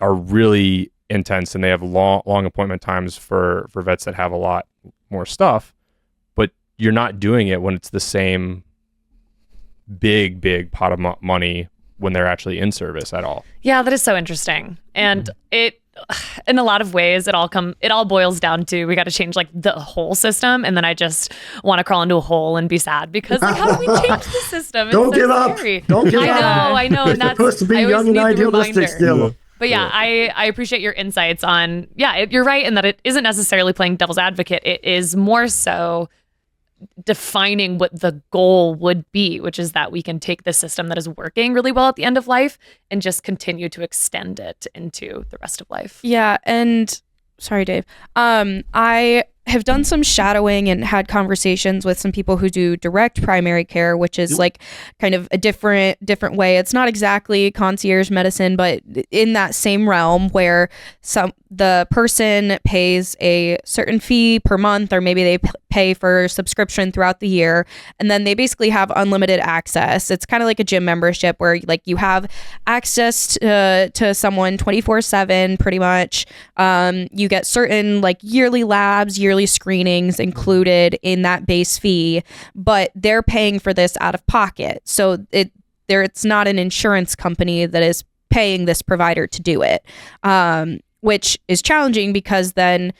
are really intense and they have long appointment times for vets that have a lot more stuff, but you're not doing it when it's the same big pot of money when they're actually in service at all. Yeah, that is so interesting. And it, in a lot of ways, it all boils down to we got to change like the whole system. And then I just want to crawl into a hole and be sad because like, how do we change the system? Don't give up. Don't give up. I know. And that's supposed to be young and idealistic still. But yeah, I appreciate your insights on, you're right in that it isn't necessarily playing devil's advocate. It is more so defining what the goal would be, which is that we can take the system that is working really well at the end of life and just continue to extend it into the rest of life. Yeah. And sorry, Dave. I have done some shadowing and had conversations with some people who do direct primary care, which is like kind of a different way. It's not exactly concierge medicine, but in that same realm where the person pays a certain fee per month, or maybe they pay for subscription throughout the year, and then they basically have unlimited access. It's kind of like a gym membership where like you have access to someone 24/7 pretty much. You get certain like yearly labs, yearly screenings included in that base fee, but they're paying for this out of pocket. So it's not an insurance company that is paying this provider to do it, which is challenging because then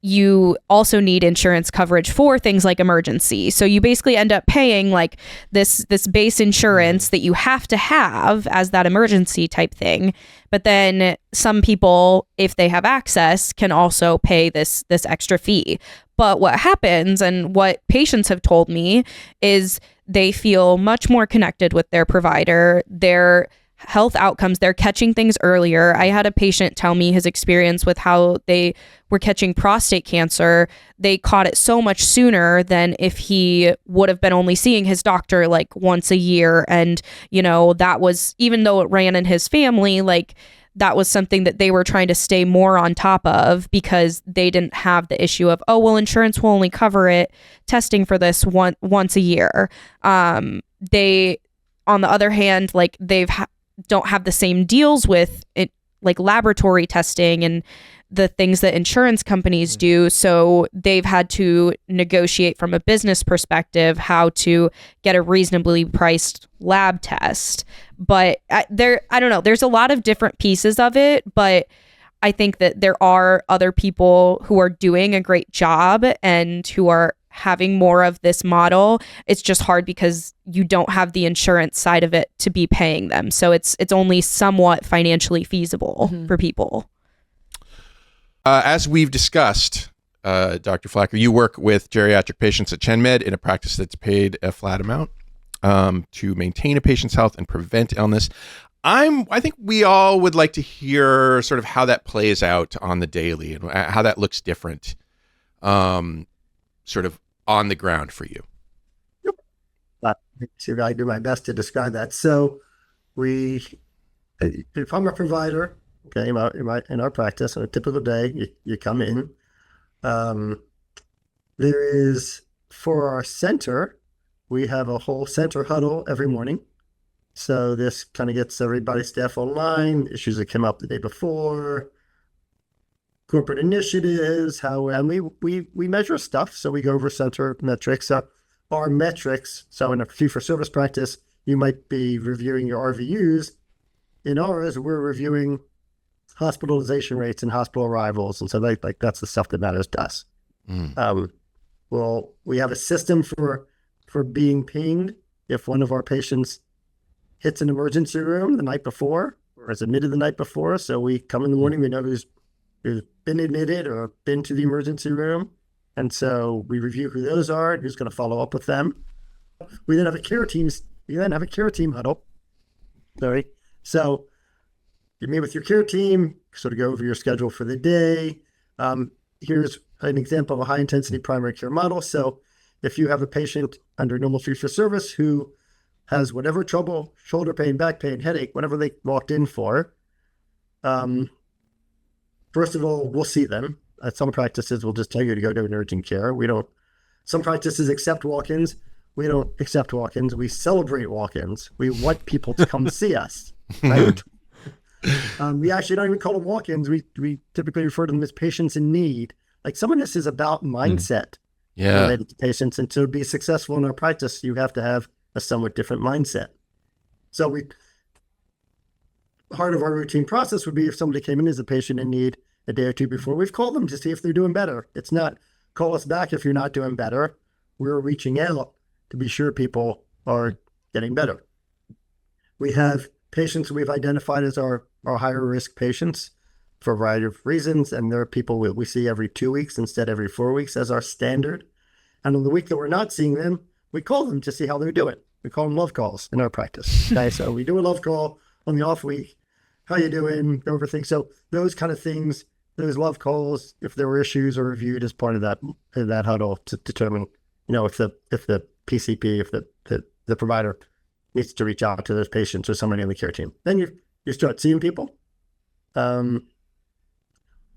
you also need insurance coverage for things like emergency. So you basically end up paying like this base insurance that you have to have as that emergency type thing. But then some people, if they have access, can also pay this extra fee. But what happens, and what patients have told me, is they feel much more connected with their provider. Their health outcomes, they're catching things earlier. I had a patient tell me his experience with how they were catching prostate cancer. They caught it so much sooner than if he would have been only seeing his doctor like once a year. And, that was, even though it ran in his family, like that was something that they were trying to stay more on top of because they didn't have the issue of, oh, well, insurance will only cover it testing for this once a year. They, on the other hand, like don't have the same deals with it, like laboratory testing and the things that insurance companies do. So they've had to negotiate from a business perspective how to get a reasonably priced lab test. But I don't know, there's a lot of different pieces of it, but I think that there are other people who are doing a great job and who are having more of this model. It's just hard because you don't have the insurance side of it to be paying them. So it's only somewhat financially feasible for people. As we've discussed, Dr. Flacker, you work with geriatric patients at ChenMed in a practice that's paid a flat amount to maintain a patient's health and prevent illness. I think we all would like to hear sort of how that plays out on the daily and how that looks different. Sort of on the ground for you? See if I do my best to describe that. So if I'm a provider, okay, in our practice on a typical day, you come in. There is, for our center, we have a whole center huddle every morning. So this kind of gets everybody, staff online, issues that came up the day before, corporate initiatives, and we measure stuff. So we go over center metrics. Our metrics, so in a fee-for-service practice, you might be reviewing your RVUs. In ours, we're reviewing hospitalization rates and hospital arrivals. And so that's the stuff that matters to us. Well, we have a system for being pinged if one of our patients hits an emergency room the night before or is admitted the night before. So we come in the morning, we know who's been admitted or been to the emergency room. And so we review who those are and who's going to follow up with them. We then have a care team huddle. Sorry. So you meet with your care team, sort of go over your schedule for the day. Here's an example of a high intensity primary care model. So if you have a patient under normal fee for service who has whatever trouble, shoulder pain, back pain, headache, whatever they walked in for, first of all, we'll see them. At some practices, we'll just tell you to go to an urgent care. Some practices accept walk-ins. We don't accept walk-ins. We celebrate walk-ins. We want people to come see us, right? We actually don't even call them walk-ins. We typically refer to them as patients in need. Like, some of this is about mindset related to patients. And to be successful in our practice, you have to have a somewhat different mindset. So part of our routine process would be if somebody came in as a patient in need a day or two before, we've called them to see if they're doing better. It's not call us back if you're not doing better. We're reaching out to be sure people are getting better. We have patients we've identified as our higher risk patients for a variety of reasons. And there are people we see every 2 weeks instead every 4 weeks as our standard. And on the week that we're not seeing them, we call them to see how they're doing. We call them love calls in our practice. Okay, so we do a love call on the off week. How you doing? Go over things. So those kind of things, those love calls, if there were issues, are reviewed as part of that huddle to determine, if the PCP, if the provider needs to reach out to those patients or somebody on the care team. Then you start seeing people.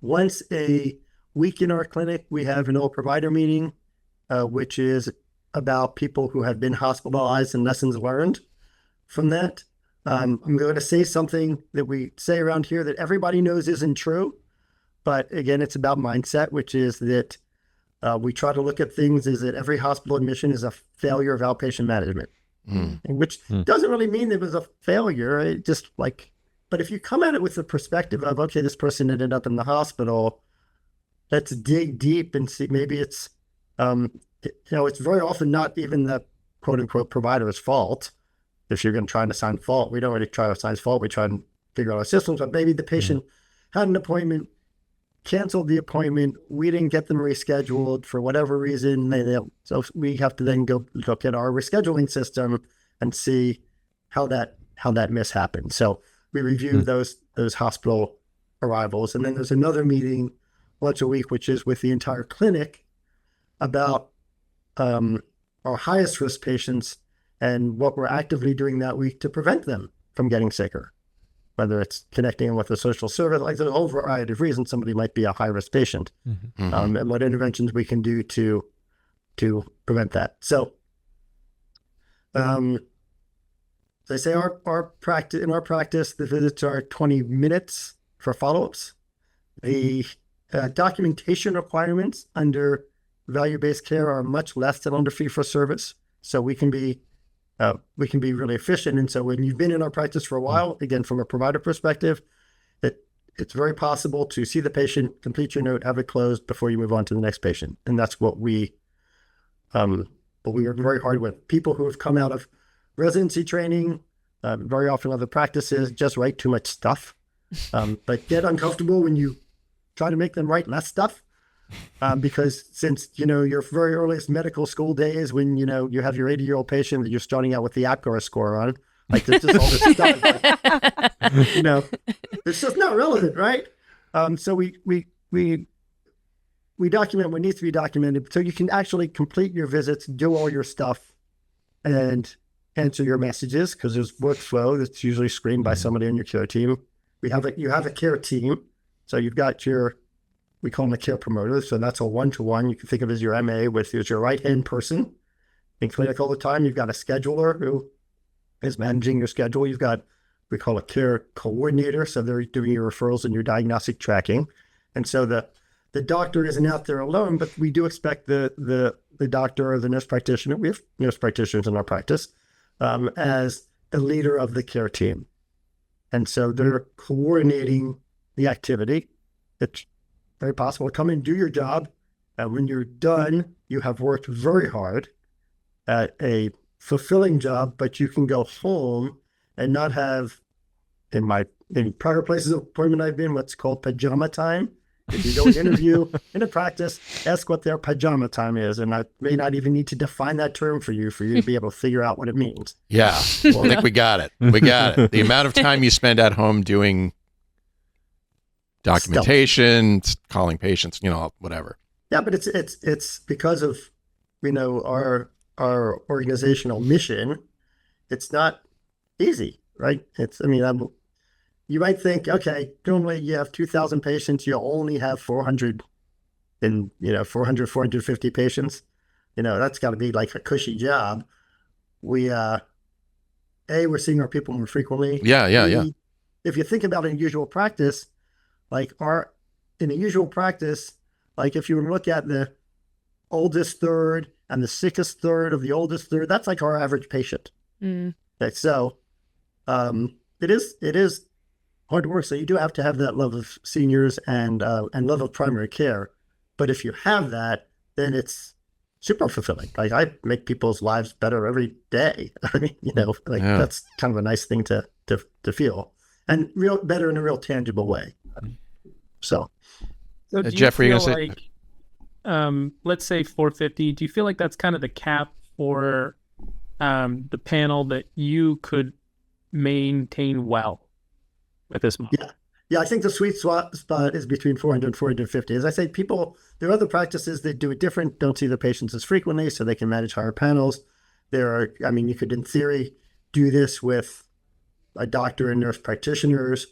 Once a week in our clinic, we have an all provider meeting, which is about people who have been hospitalized and lessons learned from that. I'm going to say something that we say around here that everybody knows isn't true. But again, it's about mindset, which is that we try to look at things as that every hospital admission is a failure of outpatient management, which doesn't really mean it was a failure. It just but if you come at it with the perspective of, okay, this person ended up in the hospital, let's dig deep and see, maybe it's, it's very often not even the quote unquote provider's fault. If you're going to try and assign fault, we don't really try to assign fault. We try and figure out our systems, but maybe the patient had an appointment, canceled the appointment, we didn't get them rescheduled for whatever reason. So we have to then go look at our rescheduling system and see how that miss happened. So we review those hospital arrivals. And then there's another meeting once a week, which is with the entire clinic about our highest risk patients and what we're actively doing that week to prevent them from getting sicker. Whether it's connecting with a social service, there's a whole variety of reasons somebody might be a high-risk patient, and what interventions we can do to prevent that. So, they say in our practice, the visits are 20 minutes for follow-ups. The documentation requirements under value-based care are much less than under fee-for-service, so we can be really efficient. And so when you've been in our practice for a while, again, from a provider perspective, it's very possible to see the patient, complete your note, have it closed before you move on to the next patient. And that's what we work very hard with. People who have come out of residency training, very often other practices, just write too much stuff, but get uncomfortable when you try to make them write less stuff. Because since, your very earliest medical school days when, you have your 80-year-old patient that you're starting out with the APGAR score on, there's just all this stuff, it's just not relevant, right? So we we document what needs to be documented so you can actually complete your visits, do all your stuff, and answer your messages, because there's workflow that's usually screened by somebody on your care team. You have a care team. So you've got we call them a care promoter. So that's a one-to-one. You can think of as your MA with your right-hand person in clinic all the time. You've got a scheduler who is managing your schedule. You've got, we call a care coordinator. So they're doing your referrals and your diagnostic tracking. And so the doctor isn't out there alone, but we do expect the doctor or the nurse practitioner, we have nurse practitioners in our practice, as a leader of the care team. And so they're coordinating the activity. It's very possible to come and do your job. And when you're done, you have worked very hard at a fulfilling job, but you can go home and not have, in prior places of appointment I've been, what's called pajama time. If you go and interview in a practice, ask what their pajama time is. And I may not even need to define that term for you to be able to figure out what it means. Yeah. Well, I think we got it. We got it. The amount of time you spend at home doing documentation, calling patients, whatever. Yeah, but it's because of, our organizational mission. It's not easy, right? You might think, okay, normally you have 2,000 patients, you only have 400 and 450 patients. That's got to be like a cushy job. We're seeing our people more frequently. Yeah. If you think about unusual practice, in a usual practice, like if you look at the oldest third and the sickest third of the oldest third, that's like our average patient. Okay, so it is hard work. So you do have to have that love of seniors and love of primary care. But if you have that, then it's super fulfilling. Like, I make people's lives better every day. That's kind of a nice thing to feel, and better in a real tangible way. So do you Jeffrey, feel you gonna say? Let's say 450. Do you feel like that's kind of the cap for the panel that you could maintain well with this model? Yeah, I think the sweet spot is between 400 and 450. As I say, there are other practices that do it different, don't see their patients as frequently, so they can manage higher panels. You could, in theory, do this with a doctor and nurse practitioners.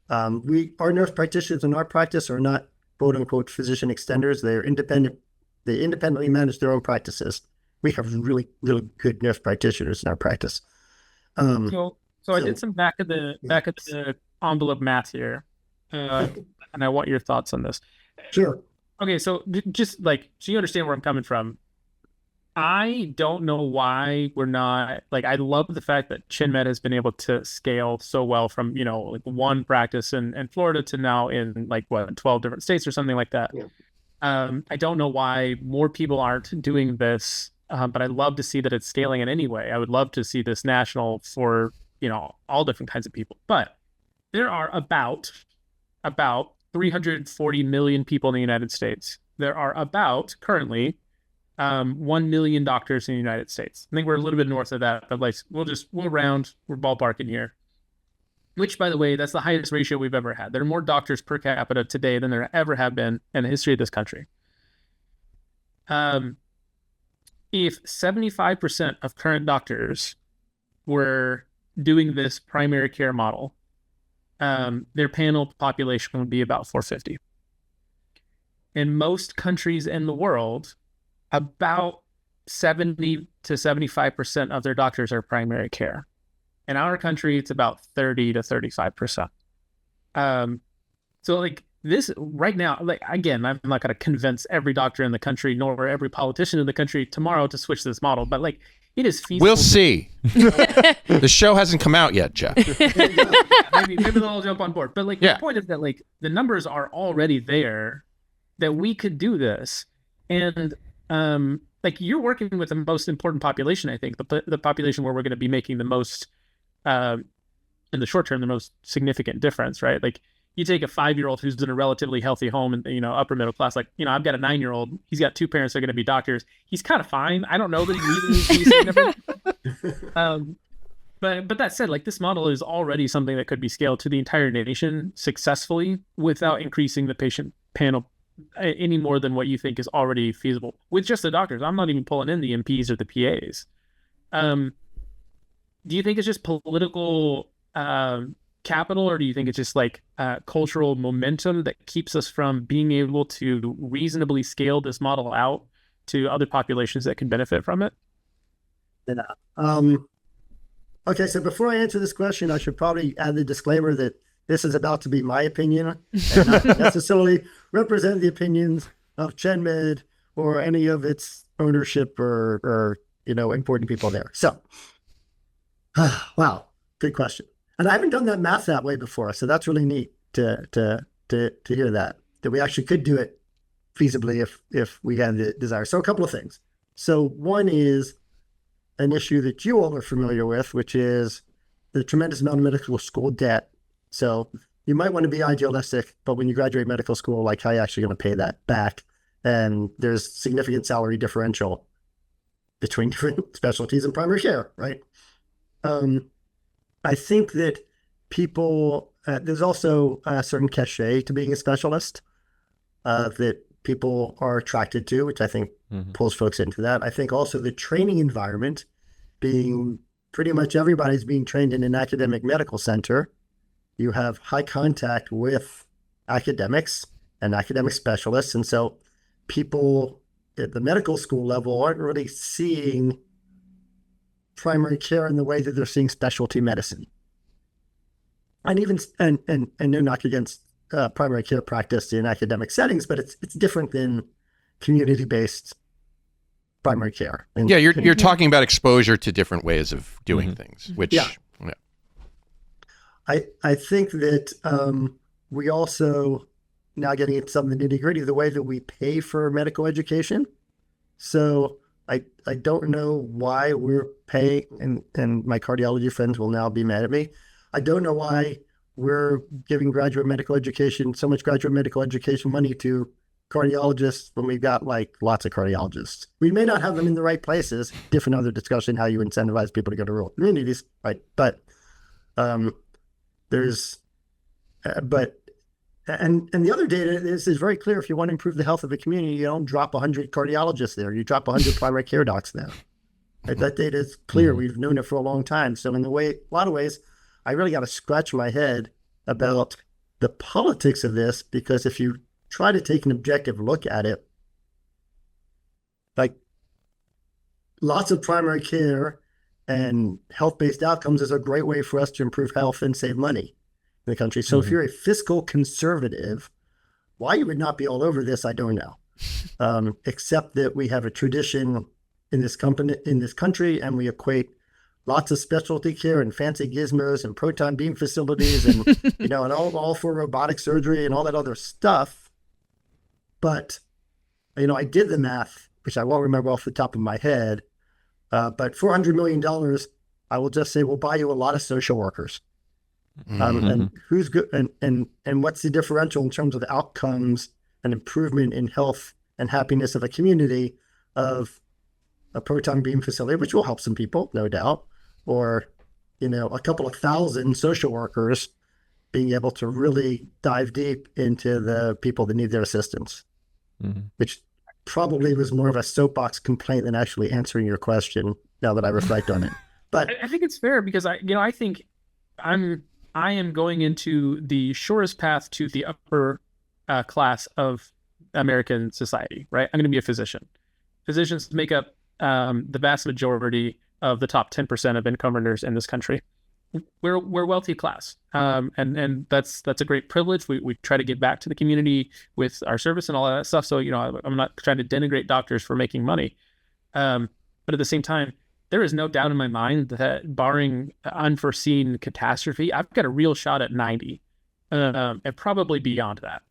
Our nurse practitioners in our practice are not quote unquote physician extenders. They're independent. They independently manage their own practices. We have really, really good nurse practitioners in our practice. So I did some back of the envelope math here, and I want your thoughts on this. Sure. Okay, so just so you understand where I'm coming from. I don't know why we're not, I love the fact that ChenMed has been able to scale so well from, one practice in Florida to now in 12 different states or something like that. Yeah. I don't know why more people aren't doing this, but I love to see that it's scaling in any way. I would love to see this national for, all different kinds of people. But there are about 340 million people in the United States. There are about, currently, 1 million doctors in the United States. I think we're a little bit north of that, but we'll round, we're ballparking here. Which, by the way, that's the highest ratio we've ever had. There are more doctors per capita today than there ever have been in the history of this country. If 75% of current doctors were doing this primary care model, their panel population would be about 450. In most countries in the world, about 70 to 75% of their doctors are primary care. In our country, it's about 30 to 35%. So this right now, again, I'm not going to convince every doctor in the country nor every politician in the country tomorrow to switch this model, but it is feasible. We'll see. The show hasn't come out yet, Jeff. maybe they'll all jump on board. But the point is that the numbers are already there that we could do this. And you're working with the most important population, I think, the population where we're going to be making the most, in the short term, the most significant difference, right? You take a 5-year-old who's in a relatively healthy home and, upper middle class, I've got a 9-year-old, he's got 2 parents that are going to be doctors. He's kind of fine. I don't know that he's significant. But that said, this model is already something that could be scaled to the entire nation successfully without increasing the patient panel any more than what you think is already feasible with just the doctors. I'm not even pulling in the MPs or the PAs. Do you think it's just political capital, or do you think it's just like cultural momentum that keeps us from being able to reasonably scale this model out to other populations that can benefit from it? Okay, so before I answer this question, I should probably add the disclaimer that this is about to be my opinion and not necessarily represent the opinions of ChenMed or any of its ownership or important people there. So, wow, good question. And I haven't done that math that way before, so that's really neat to hear that we actually could do it feasibly if we had the desire. So a couple of things. So one is an issue that you all are familiar with, which is the tremendous amount of medical school debt. So you might want to be idealistic, but when you graduate medical school, like, how are you actually going to pay that back? And there's significant salary differential between different specialties in primary care, right? I think that people, there's also a certain cachet to being a specialist that people are attracted to, which I think pulls folks into that. I think also the training environment, being pretty much everybody's being trained in an academic medical center. You have high contact with academics and academic specialists. And so people at the medical school level aren't really seeing primary care in the way that they're seeing specialty medicine. And even, and no knock against primary care practice in academic settings, but it's different than community-based primary care. And, yeah, you're talking about exposure to different ways of doing things, which I think that we also, now getting into some of the nitty-gritty, the way that we pay for medical education. So I don't know why we're paying, and my cardiology friends will now be mad at me. I don't know why we're giving graduate medical education, so much graduate medical education money to cardiologists when we've got like lots of cardiologists. We may not have them in the right places. Different other discussion, how you incentivize people to go to rural communities, right? But there's, and the other data is very clear. If you want to improve the health of a community, you don't drop 100 cardiologists there. You drop 100 primary care docs there. Right? That data is clear. We've known it for a long time. So in a lot of ways, I really got to scratch my head about the politics of this, because if you try to take an objective look at it, like, lots of primary care and health-based outcomes is a great way for us to improve health and save money in the country. So if you're a fiscal conservative, why you would not be all over this, I don't know. Except that we have a tradition in this country, and we equate lots of specialty care and fancy gizmos and proton beam facilities and and all for robotic surgery and all that other stuff. But I did the math, which I won't remember off the top of my head. But $400 million, I will just say, will buy you a lot of social workers. And who's good, and what's the differential in terms of outcomes and improvement in health and happiness of a community of a proton beam facility, which will help some people, no doubt, or a couple of thousand social workers being able to really dive deep into the people that need their assistance, which probably was more of a soapbox complaint than actually answering your question, now that I reflect on it. But I think it's fair, because I think I am going into the shortest path to the upper class of American society, right? I'm going to be a physician. Physicians make up the vast majority of the top 10% of income earners in this country. We're wealthy class, and that's a great privilege. We try to give back to the community with our service and all that stuff. So I'm not trying to denigrate doctors for making money, but at the same time, there is no doubt in my mind that, barring unforeseen catastrophe, I've got a real shot at 90, and probably beyond that.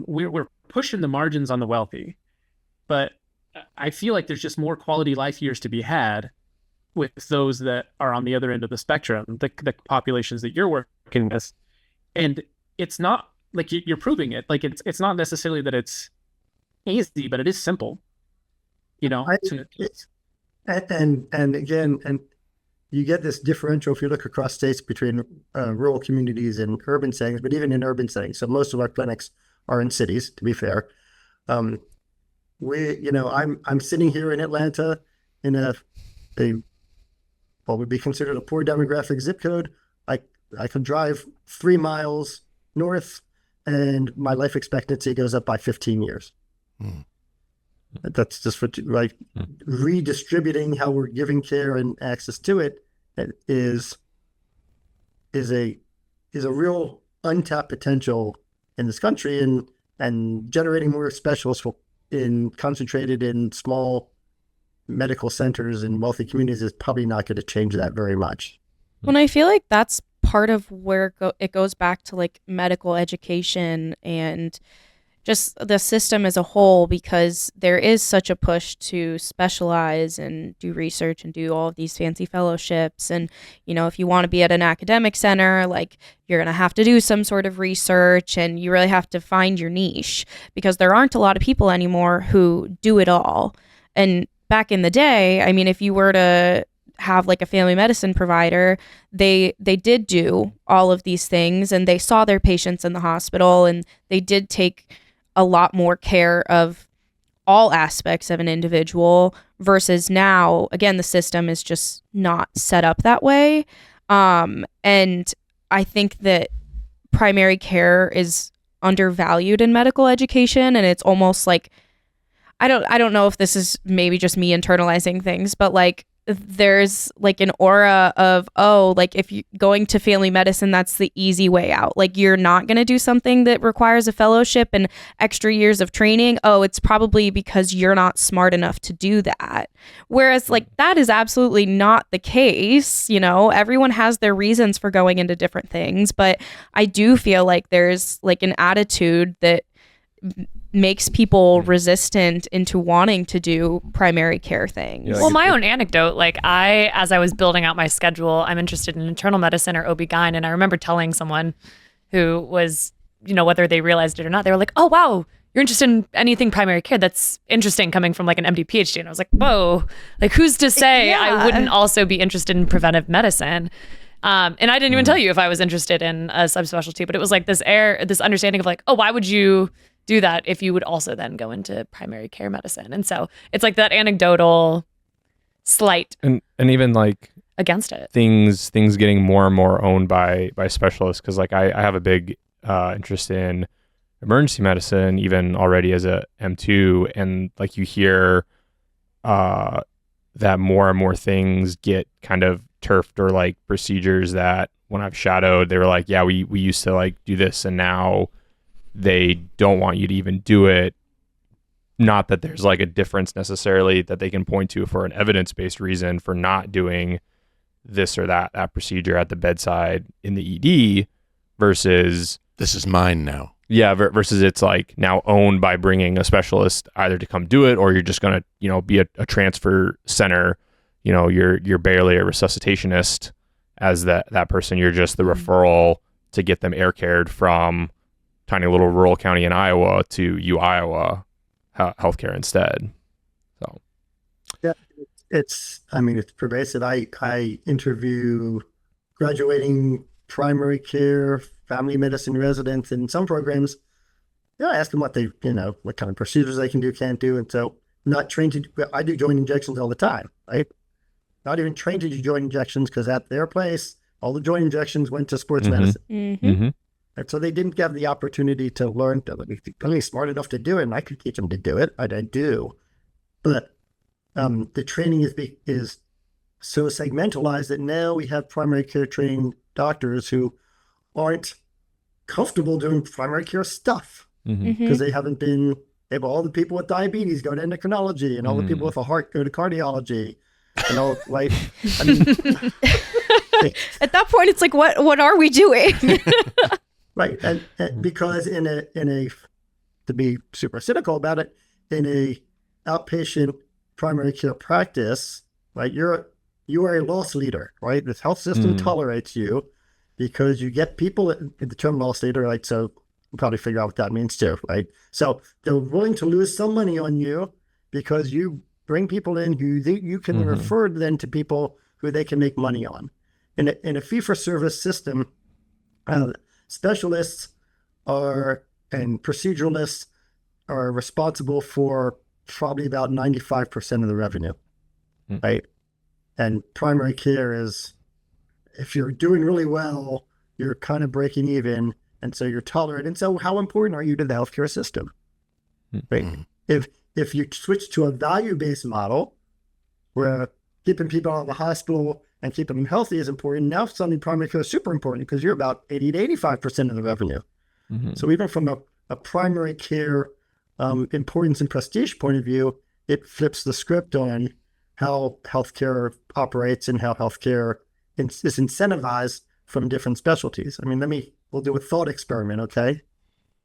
We're pushing the margins on the wealthy, but I feel like there's just more quality life years to be had with those that are on the other end of the spectrum, the populations that you're working with. And it's not like you're proving it. Like, it's not necessarily that it's easy, but it is simple. And again, you get this differential if you look across states between rural communities and urban settings, but even in urban settings. So most of our clinics are in cities, to be fair. I'm sitting here in Atlanta in a what would be considered a poor demographic zip code. I could drive 3 miles north and my life expectancy goes up by 15 years. That's just redistributing how we're giving care and access to it is a real untapped potential in this country, and generating more specialists concentrated in small medical centers in wealthy communities is probably not going to change that very much. Well, I feel like that's part of where it goes back to like medical education and just the system as a whole, because there is such a push to specialize and do research and do all of these fancy fellowships. And, if you want to be at an academic center, like you're going to have to do some sort of research and you really have to find your niche, because there aren't a lot of people anymore who do it all. And back in the day, I mean, if you were to have like a family medicine provider, they did do all of these things and they saw their patients in the hospital and they did take a lot more care of all aspects of an individual, versus now, again, the system is just not set up that way. And I think that primary care is undervalued in medical education, and it's almost like, I don't know if this is maybe just me internalizing things, but like there's like an aura of, like if you're going to family medicine, that's the easy way out. Like you're not going to do something that requires a fellowship and extra years of training. It's probably because you're not smart enough to do that. Whereas like that is absolutely not the case. Everyone has their reasons for going into different things, but I do feel like there's like an attitude that makes people resistant into wanting to do primary care things. Yeah, Well, my own anecdote, like as I was building out my schedule, I'm interested in internal medicine or OB-GYN. And I remember telling someone who was, whether they realized it or not, they were like, oh, wow, you're interested in anything primary care. That's interesting coming from like an MD, PhD. And I was like, whoa, like who's to say I wouldn't also be interested in preventive medicine? And I didn't even tell you if I was interested in a subspecialty, but it was like this understanding of like, oh, why would you do that if you would also then go into primary care medicine? And so it's like that anecdotal slight and even like against it. Things getting more and more owned by specialists, because like I have a big interest in emergency medicine even already as a M2, and like you hear that more and more things get kind of turfed, or like procedures that when I've shadowed they were like, yeah, we used to like do this and now they don't want you to even do it. Not that there's like a difference necessarily that they can point to for an evidence-based reason for not doing this or that procedure at the bedside in the ED versus This is mine now. Yeah, versus it's like now owned by bringing a specialist either to come do it, or you're just gonna be a transfer center. You're barely a resuscitationist as that person. You're just the referral to get them air cared from tiny little rural county in Iowa to Iowa healthcare instead. So yeah, it's pervasive. I interview graduating primary care family medicine residents in some programs. I ask them what they what kind of procedures they can do, can't do. And so not trained to I do joint injections all the time, right? Not even trained to do joint injections, because at their place all the joint injections went to sports medicine. Mm-hmm. And so they didn't get the opportunity to learn, to be smart enough to do it, and I could teach them to do it. I do. But the training is so segmentalized that now we have primary care trained doctors who aren't comfortable doing primary care stuff, because they haven't been able. All the people with diabetes go to endocrinology, and all the people with a heart go to cardiology. And all like, at that point, it's like, what are we doing? Right, and because in a to be super cynical about it, in a outpatient primary care practice, right, you are a loss leader, right? The health system tolerates you because you get people in the term loss leader, right? So you probably figure out what that means too, right? So they're willing to lose some money on you because you bring people in who you can refer then to people who they can make money on. In a fee-for-service system, specialists are and proceduralists are responsible for probably about 95% of the revenue, right? And primary care is, if you're doing really well, you're kind of breaking even, and so you're tolerant. And so how important are you to the healthcare system, right? If you switch to a value-based model where keeping people out of the hospital and keeping them healthy is important, now suddenly primary care is super important because you're about 80 to 85% of the revenue. So even from a primary care importance and prestige point of view, it flips the script on how healthcare operates and how healthcare is incentivized from different specialties. I mean, we'll do a thought experiment, okay?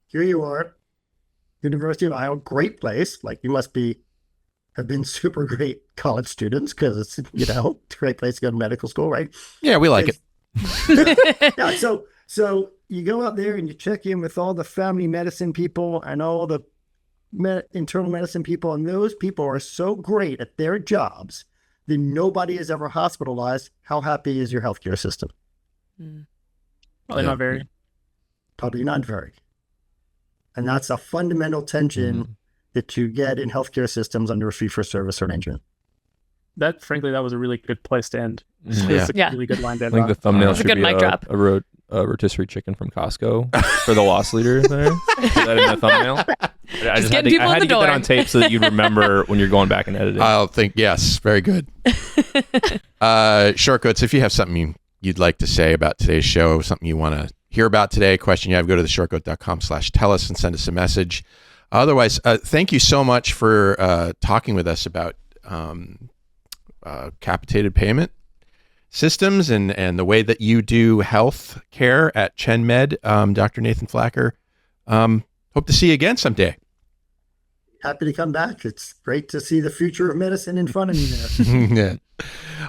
Here you are, University of Iowa, great place. Like, you must have been super great college students because it's, a great place to go to medical school, right? Yeah, we like it. Yeah, so you go out there and you check in with all the family medicine people and all the internal medicine people, and those people are so great at their jobs that nobody is ever hospitalized. How happy is your healthcare system? Probably not very. Probably not very. And that's a fundamental tension that you get in healthcare systems under a fee-for-service arrangement. Frankly, that was a really good place to end. Yeah. It's a really good line to I end think on. the thumbnail That's a should good be mic drop. a rotisserie chicken from Costco for the loss leader there. Put that in the thumbnail. I just had getting to, people I had in to the get that door. on tape so that you'd remember when you're going back and editing. I'll think, yes, very good. Shortcuts, if you have something you'd like to say about today's show, something you want to hear about today, question you have, go to theshortcut.com/tell us and send us a message. Otherwise, thank you so much for talking with us about capitated payment systems and the way that you do health care at ChenMed, Dr. Nathan Flacker. Hope to see you again someday. Happy to come back. It's great to see the future of medicine in front of me there. Yeah.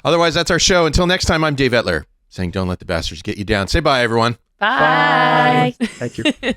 Otherwise, that's our show. Until next time, I'm Dave Etler, saying don't let the bastards get you down. Say bye, everyone. Bye. Thank you.